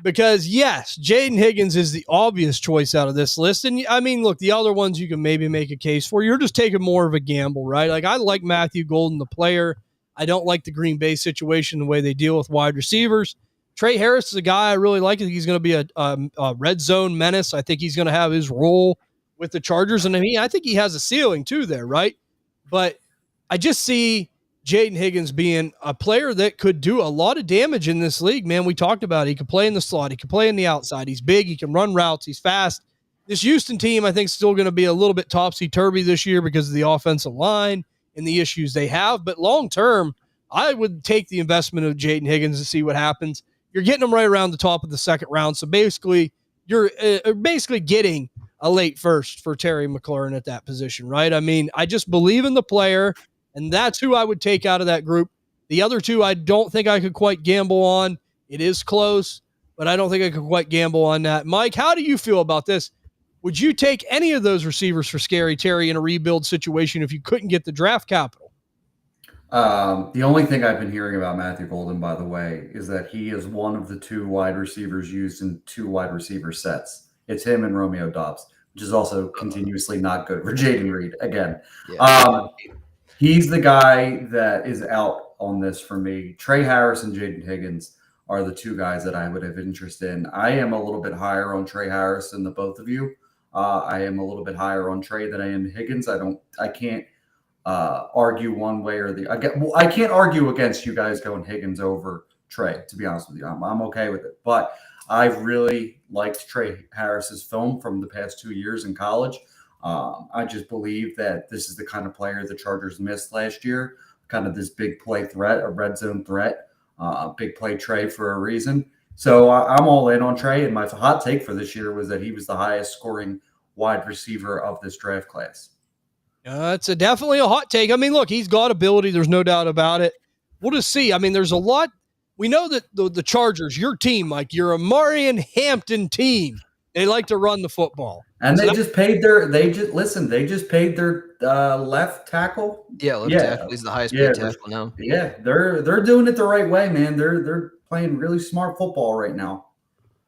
S1: Because, yes, Jaden Higgins is the obvious choice out of this list. And, look, the other ones you can maybe make a case for. You're just taking more of a gamble, right? I like Matthew Golden, the player. I don't like the Green Bay situation, the way they deal with wide receivers. Trey Harris is a guy I really like. I think he's going to be a red zone menace. I think he's going to have his role with the Chargers. And I think he has a ceiling, too, there, right? But I just see Jaden Higgins being a player that could do a lot of damage in this league, man. We talked about it. He can play in the slot. He can play in the outside. He's big. He can run routes. He's fast. This Houston team, I think, is still going to be a little bit topsy-turvy this year because of the offensive line and the issues they have. But long-term, I would take the investment of Jaden Higgins to see what happens. You're getting him right around the top of the second round. So basically, you're basically getting a late first for Terry McLaurin at that position, right? I mean, I just believe in the player, and that's who I would take out of that group. The other two, I don't think I could quite gamble on. It is close, but I don't think I could quite gamble on that. Mike, how do you feel about this? Would you take any of those receivers for Scary Terry in a rebuild situation if you couldn't get the draft capital?
S3: The only thing I've been hearing about Matthew Golden, by the way, is that he is one of the 2 wide receivers used in 2 wide receiver sets. It's him and Romeo Dobbs, which is also continuously not good for Jaden Reed again.
S2: Yeah.
S3: He's the guy that is out on this for me. Trey Harris and Jaden Higgins are the 2 guys that I would have interest in. I am a little bit higher on Trey Harris than the both of you. I am a little bit higher on Trey than I am Higgins. I can't argue one way or the. I can't argue against you guys going Higgins over Trey. To be honest with you, I'm okay with it. But I've really liked Trey Harris's film from the past 2 years in college. I just believe that this is the kind of player the Chargers missed last year. Kind of this big play threat, a red zone threat, big play Trey for a reason. So I'm all in on Trey. And my hot take for this year was that he was the highest scoring wide receiver of this draft class.
S1: It's definitely a hot take. I mean, look, he's got ability. There's no doubt about it. We'll just see. I mean, there's a lot. We know that the Chargers, your team, Mike, you're a Marion Hampton team. They like to run the football.
S3: And so they just paid their left tackle.
S2: Yeah, left tackle. He's the highest paid tackle now.
S3: Yeah, they're doing it the right way, man. They're playing really smart football right now.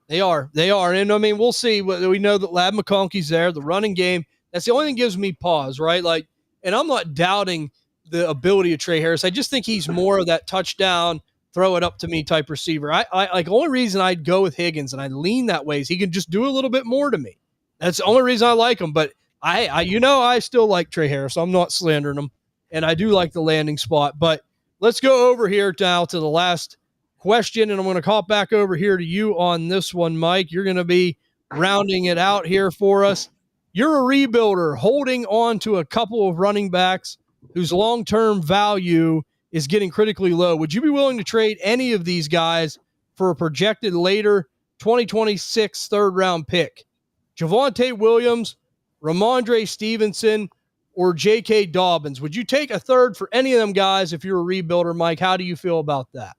S1: They are. And I mean, we'll see. We know that Lab McConkey's there, the running game. That's the only thing that gives me pause, right? Like, and I'm not doubting the ability of Trey Harris. I just think he's more of that touchdown, throw it up to me type receiver. I like, the only reason I'd go with Higgins and I lean that way is he can just do a little bit more to me. That's the only reason I like him. But I still like Trey Harris. I'm not slandering him, and I do like the landing spot. But let's go over here now to the last question, and I'm going to call back over here to you on this one, Mike. You're going to be rounding it out here for us. You're a rebuilder holding on to a couple of running backs whose long-term value is getting critically low. Would you be willing to trade any of these guys for a projected later 2026 third-round pick? Javonte Williams, Ramondre Stevenson, or J.K. Dobbins? Would you take a third for any of them guys if you're a rebuilder, Mike? How do you feel about that?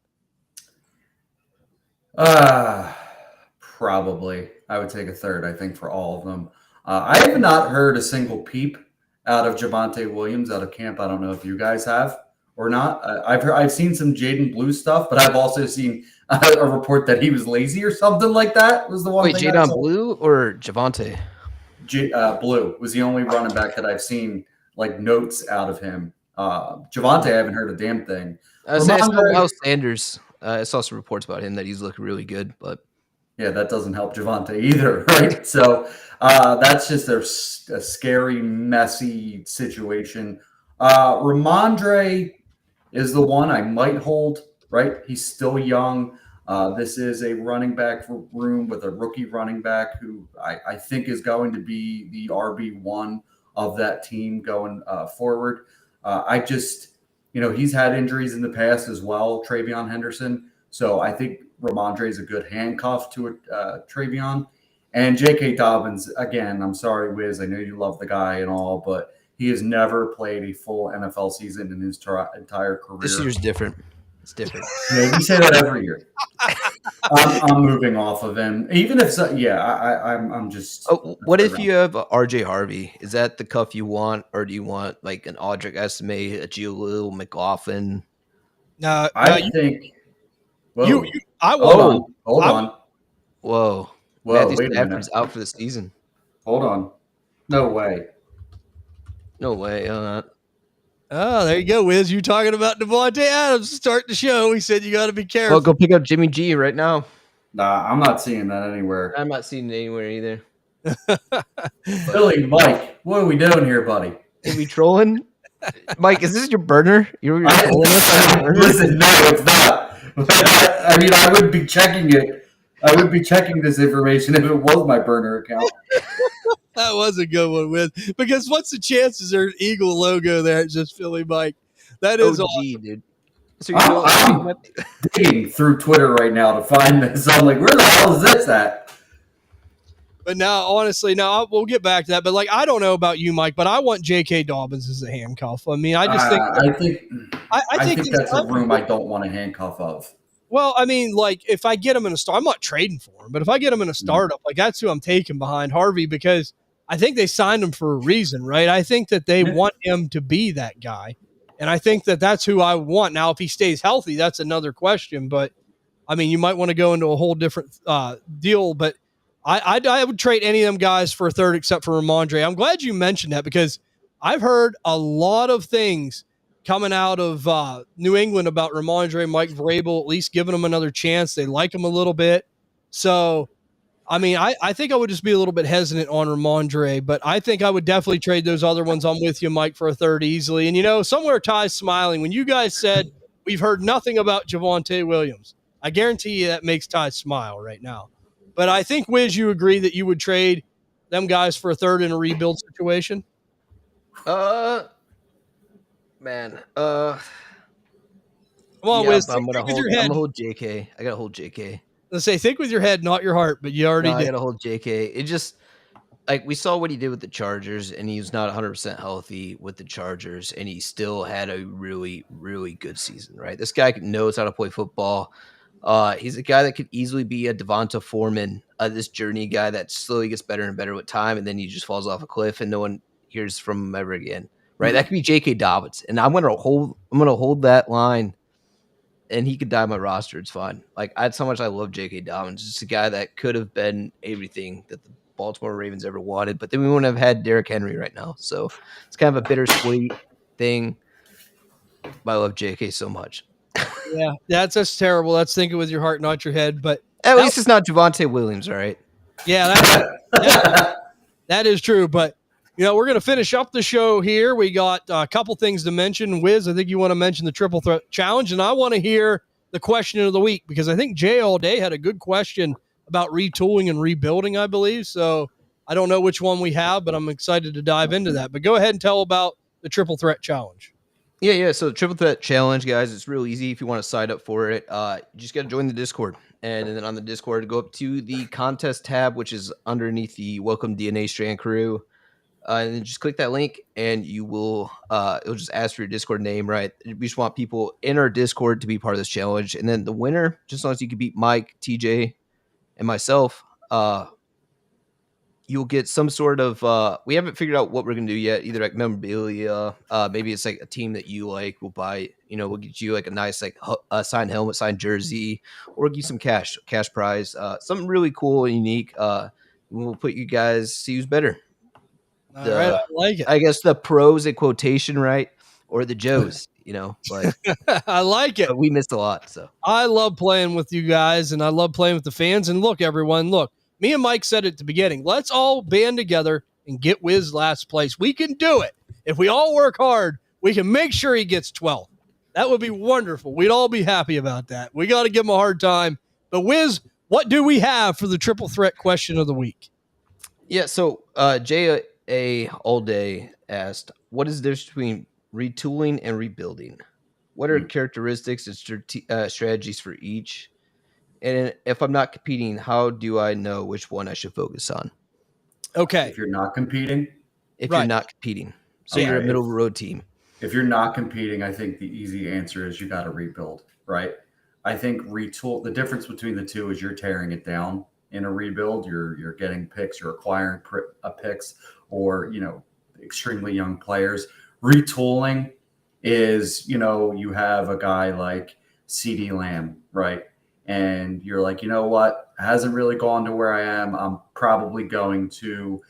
S3: Probably. I would take a third, I think, for all of them. I have not heard a single peep out of Javonte Williams out of camp. I don't know if you guys have or not. I've seen some Jaden Blue stuff, but I've also seen a report that he was lazy or something like that. Was the one?
S2: Wait, Jaden Blue or Javonte?
S3: Blue was the only running back that I've seen like notes out of him. Javonte, I haven't heard a damn thing.
S2: I saw Miles Sanders. I saw some reports about him that he's looking really good, but
S3: yeah, that doesn't help Javonte either, right? So that's just a scary, messy situation. Ramondre is the one I might hold, right? He's still young. This is a running back room with a rookie running back who I think is going to be the RB1 of that team going forward. He's had injuries in the past as well, Travion Henderson. So I think Ramondre is a good handcuff to Travion. And J.K. Dobbins, again, I'm sorry, Wiz, I know you love the guy and all, but he has never played a full NFL season in his entire career.
S2: This year's different. It's different.
S3: Yeah, you say that every year. I'm moving off of him. Even if, I'm just.
S2: Oh, what if you have R.J. Harvey? Is that the cuff you want, or do you want like an Audric Esme, a Gio McLaughlin?
S1: No,
S3: I think.
S1: Whoa.
S3: Hold on.
S2: Whoa. Matthew Stafford's out for the season.
S3: Hold on. No way.
S1: Oh, there you go, Wiz. You talking about Devontae Adams to start the show. He said you got to be careful.
S2: Well, go pick up Jimmy G right now.
S3: Nah, I'm not seeing that anywhere.
S2: I'm not seeing it anywhere either.
S3: Billy, Mike, what are we doing here, buddy?
S2: Are we trolling? Mike, is this your burner? You're trolling us on your burner?
S3: Listen, no, it's not. I mean, I would be checking it. I would be checking this information if it was my burner account.
S1: That was a good one, Wiz. Because what's the chances there's an Eagle logo there? It's just Philly Mike. That is awesome.
S2: Dude. So
S3: I'm digging through Twitter right now to find this. I'm like, where the hell is this at?
S1: But now, honestly, now we'll get back to that. But like, I don't know about you, Mike, but I want J.K. Dobbins as a handcuff. I mean, I just think
S3: I think
S1: he's
S3: that's a room I don't want a handcuff of.
S1: well, I mean, like if I get him in a start, I'm not trading for him, but if I get him in a startup, like that's who I'm taking behind Harvey because I think they signed him for a reason, right? I think that they want him to be that guy, and I think that that's who I want. Now, if he stays healthy, that's another question. But I mean, you might want to go into a whole different deal, but I would trade any of them guys for a third except for Ramondre. I'm glad you mentioned that because I've heard a lot of things coming out of New England about Ramondre, Mike Vrabel, at least giving him another chance. They like him a little bit. So, I mean, I think I would just be a little bit hesitant on Ramondre, but I think I would definitely trade those other ones. I'm with you, Mike, for a third easily. And, you know, somewhere Ty's smiling. When you guys said we've heard nothing about Javonte Williams, I guarantee you that makes Ty smile right now. But I think, Wiz, you agree that you would trade them guys for a third in a rebuild situation?
S2: Man.
S1: Come on,
S2: Yeah,
S1: Wiz.
S2: but I'm
S1: Think with your
S2: gonna
S1: head.
S2: hold JK. I gotta hold JK.
S1: Let's say think with your head, not your heart, but you already
S2: No, I
S1: did.
S2: gotta hold JK. It just like we saw what he did with the Chargers, and he was not 100% healthy with the Chargers, and he still had a really, really good season. Right, this guy knows how to play football. He's a guy that could easily be a Devonta Foreman, this journey guy that slowly gets better and better with time, and then he just falls off a cliff, and no one hears from him ever again. Right, that could be J.K. Dobbins, and I'm gonna hold that line. And he could die on my roster. It's fine. Like that's how much I love J.K. Dobbins. Just a guy that could have been everything that the Baltimore Ravens ever wanted, but then we wouldn't have had Derrick Henry right now. So it's kind of a bittersweet thing. But I love J.K. so much.
S1: Yeah, that's terrible. That's thinking with your heart, not your head. But
S2: At least it's not Javonte Williams, all right?
S1: yeah, that is true. But you know, we're going to finish up the show here. We got a couple things to mention. Wiz, I think you want to mention the Triple Threat Challenge, and I want to hear the question of the week because I think Jay all day had a good question about retooling and rebuilding, I believe. So I don't know which one we have, but I'm excited to dive into that. But go ahead and tell about the Triple Threat Challenge.
S2: Yeah. So the Triple Threat Challenge, guys, it's real easy if you want to sign up for it. You just got to join the Discord. And then on the Discord, go up to the contest tab, which is underneath the Welcome DNA Strand crew. And then just click that link and you will it'll just ask for your Discord name, right? We just want people in our Discord to be part of this challenge. And then the winner, just as long as you can beat Mike, TJ, and myself, you'll get some sort of we haven't figured out what we're gonna do yet, either like memorabilia, maybe it's like a team that you like, we'll buy, we'll get you like a nice like signed helmet, signed jersey, or give you some cash prize, something really cool and unique. We'll put you guys see who's better.
S1: All right, I like it.
S2: I guess the pros in quotation, right? Or the Joes, but
S1: I like it.
S2: But we missed a lot. So
S1: I love playing with you guys and I love playing with the fans. And look, everyone, me and Mike said at the beginning, let's all band together and get Wiz last place. We can do it. If we all work hard, we can make sure he gets 12th. That would be wonderful. We'd all be happy about that. We got to give him a hard time. But Wiz, what do we have for the Triple Threat question of the week?
S2: Yeah, so Jay all day asked, what is the difference between retooling and rebuilding? What are characteristics and strategies for each? And if I'm not competing, how do I know which one I should focus on?
S1: Okay.
S3: If you're not competing?
S2: You're not competing. So you're a middle of the road team.
S3: If you're not competing, I think the easy answer is you got to rebuild, right? I think the difference between the two is you're tearing it down. In a rebuild, you're getting picks, you're acquiring picks, or extremely young players. Retooling is you have a guy like CeeDee Lamb, right? And you're like, you know what? It hasn't really gone to where I am. I'm probably going to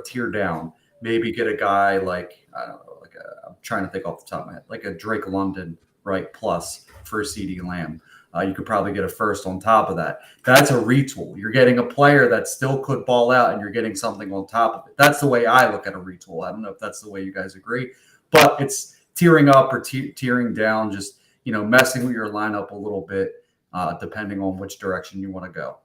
S3: tear down. Maybe get a guy like I don't know, I'm trying to think off the top of my head, like a Drake London, right? Plus for CeeDee Lamb. You could probably get a first on top of that. That's a retool. You're getting a player that still could ball out and you're getting something on top of it. That's the way I look at a retool. I don't know if that's the way you guys agree, but it's tearing up or tearing down, just, messing with your lineup a little bit, depending on which direction you want to go.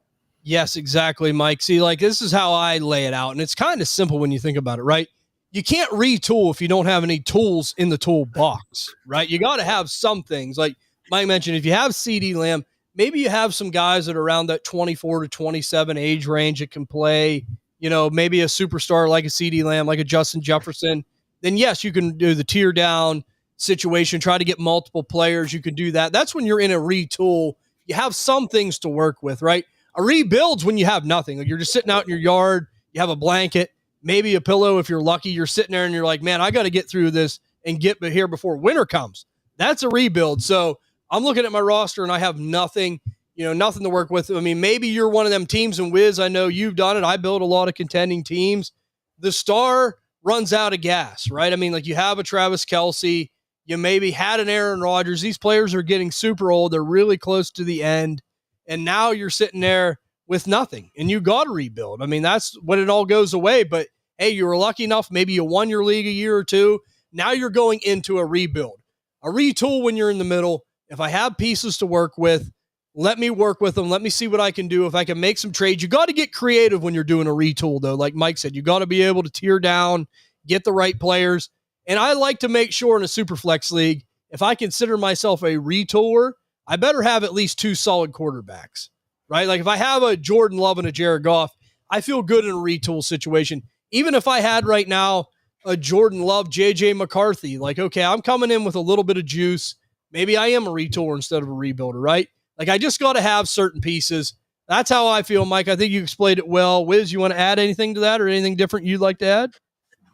S1: Yes, exactly, Mike. See, this is how I lay it out. And it's kind of simple when you think about it, right? You can't retool if you don't have any tools in the toolbox, right? You got to have some things like Mike mentioned. If you have CeeDee Lamb, maybe you have some guys that are around that 24 to 27 age range that can play maybe a superstar like a CeeDee Lamb, like a Justin Jefferson, then yes, you can do the tear down situation, try to get multiple players. You can do that. That's when you're in a retool. You have some things to work with, right? A rebuild's when you have nothing. Like you're just sitting out in your yard, you have a blanket, maybe a pillow if you're lucky. You're sitting there and you're like, man, I got to get through this and get here before winter comes. That's a rebuild. So I'm looking at my roster and I have nothing, nothing to work with. I mean, maybe you're one of them teams, and Wiz, I know you've done it. I build a lot of contending teams. The star runs out of gas, right? I mean, like you have a Travis Kelce, you maybe had an Aaron Rodgers. These players are getting super old. They're really close to the end. And now you're sitting there with nothing and you got to rebuild. I mean, that's when it all goes away. But hey, you were lucky enough. Maybe you won your league a year or two. Now you're going into a rebuild, a retool when you're in the middle. If I have pieces to work with, let me work with them. Let me see what I can do. If I can make some trades, you got to get creative when you're doing a retool though. Like Mike said, you got to be able to tear down, get the right players. And I like to make sure in a super flex league, if I consider myself a retooler, I better have at least 2 solid quarterbacks, right? Like if I have a Jordan Love and a Jared Goff, I feel good in a retool situation. Even if I had right now a Jordan Love, JJ McCarthy, like, okay, I'm coming in with a little bit of juice. Maybe I am a retooler instead of a rebuilder, right? Like I just got to have certain pieces. That's how I feel, Mike. I think you explained it well. Wiz, you want to add anything to that or anything different you'd like to add?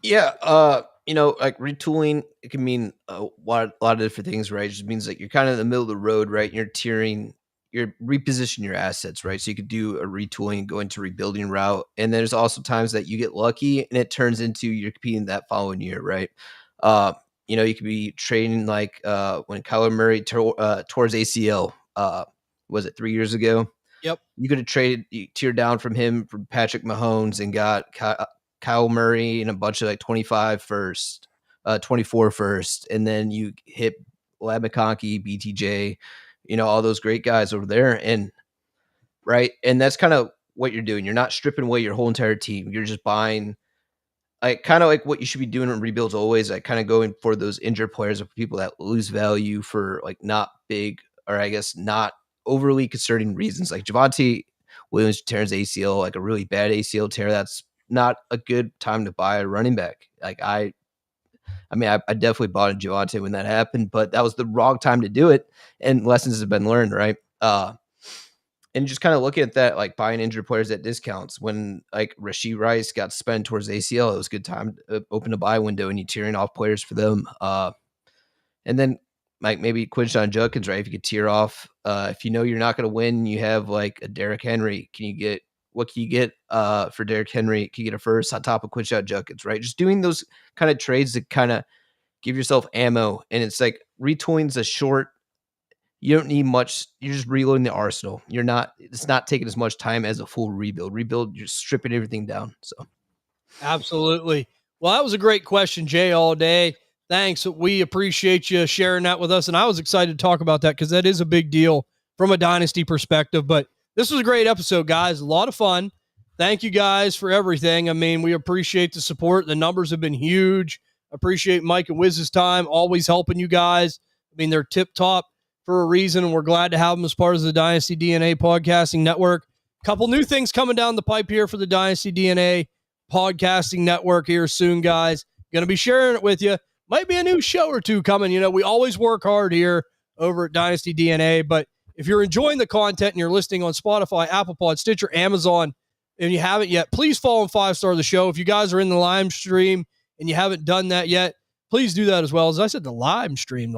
S2: Yeah. Like retooling, it can mean a lot of different things, right? It just means like you're kind of in the middle of the road, right? You're repositioning your assets, right? So you could do a retooling and go into rebuilding route. And there's also times that you get lucky and it turns into you're competing that following year, right? You could be trading like when Kyler Murray towards ACL, was it 3 years ago?
S1: Yep.
S2: You could have teared down from him from Patrick Mahomes and got Kyle Murray and a bunch of like 25 first, 24 first, and then you hit Lab McConkey, BTJ, all those great guys over there. And right. And that's kind of what you're doing. You're not stripping away your whole entire team. You're just buying like kind of like what you should be doing in rebuilds always, like kind of going for those injured players or people that lose value for like not big, or I guess not overly concerning reasons. Like Javonte Williams tears ACL, like a really bad ACL tear. That's not a good time to buy a running back. Like I definitely bought a Javonte when that happened, but that was the wrong time to do it. And lessons have been learned, right? And just kind of looking at that, like buying injured players at discounts. When like Rashee Rice got spent towards ACL, it was a good time to open a buy window and you tearing off players for them. And then like maybe Quinshon Judkins, right? If you could tear off, if you know you're not going to win, you have like a Derrick Henry. What can you get for Derrick Henry? Can you get a first on top of Quinshon Judkins, right? Just doing those kind of trades to kind of give yourself ammo. And it's like retooling's a short. You don't need much. You're just reloading the arsenal. It's not taking as much time as a full rebuild. You're stripping everything down. So
S1: absolutely. Well, that was a great question, Jay, all day. Thanks. We appreciate you sharing that with us. And I was excited to talk about that because that is a big deal from a dynasty perspective. But this was a great episode, guys. A lot of fun. Thank you guys for everything. I mean, we appreciate the support. The numbers have been huge. Appreciate Mike and Wiz's time, always helping you guys. I mean, they're tip top for a reason, and we're glad to have them as part of the Dynasty DNA Podcasting Network. Couple new things coming down the pipe here for the Dynasty DNA Podcasting Network here soon, guys. Going to be sharing it with you. Might be a new show or two coming. We always work hard here over at Dynasty DNA, but if you're enjoying the content and you're listening on Spotify, Apple Pod, Stitcher, Amazon, and you haven't yet, please follow and 5-star the show. If you guys are in the live stream and you haven't done that yet, please do that as well. As I said, the live stream.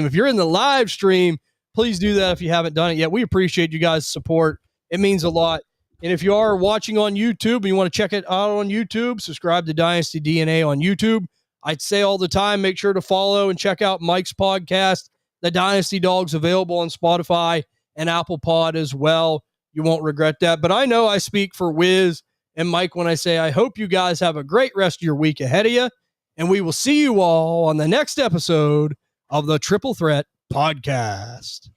S1: If you're in the live stream, please do that if you haven't done it yet. We appreciate you guys' support. It means a lot. And if you are watching on YouTube and you want to check it out on YouTube, subscribe to Dynasty DNA on YouTube. I'd say all the time, make sure to follow and check out Mike's podcast, The Dynasty Dogs, available on Spotify and Apple Pod as well. You won't regret that. But I know I speak for Wiz and Mike when I say I hope you guys have a great rest of your week ahead of you. And we will see you all on the next episode of the Triple Threat Podcast.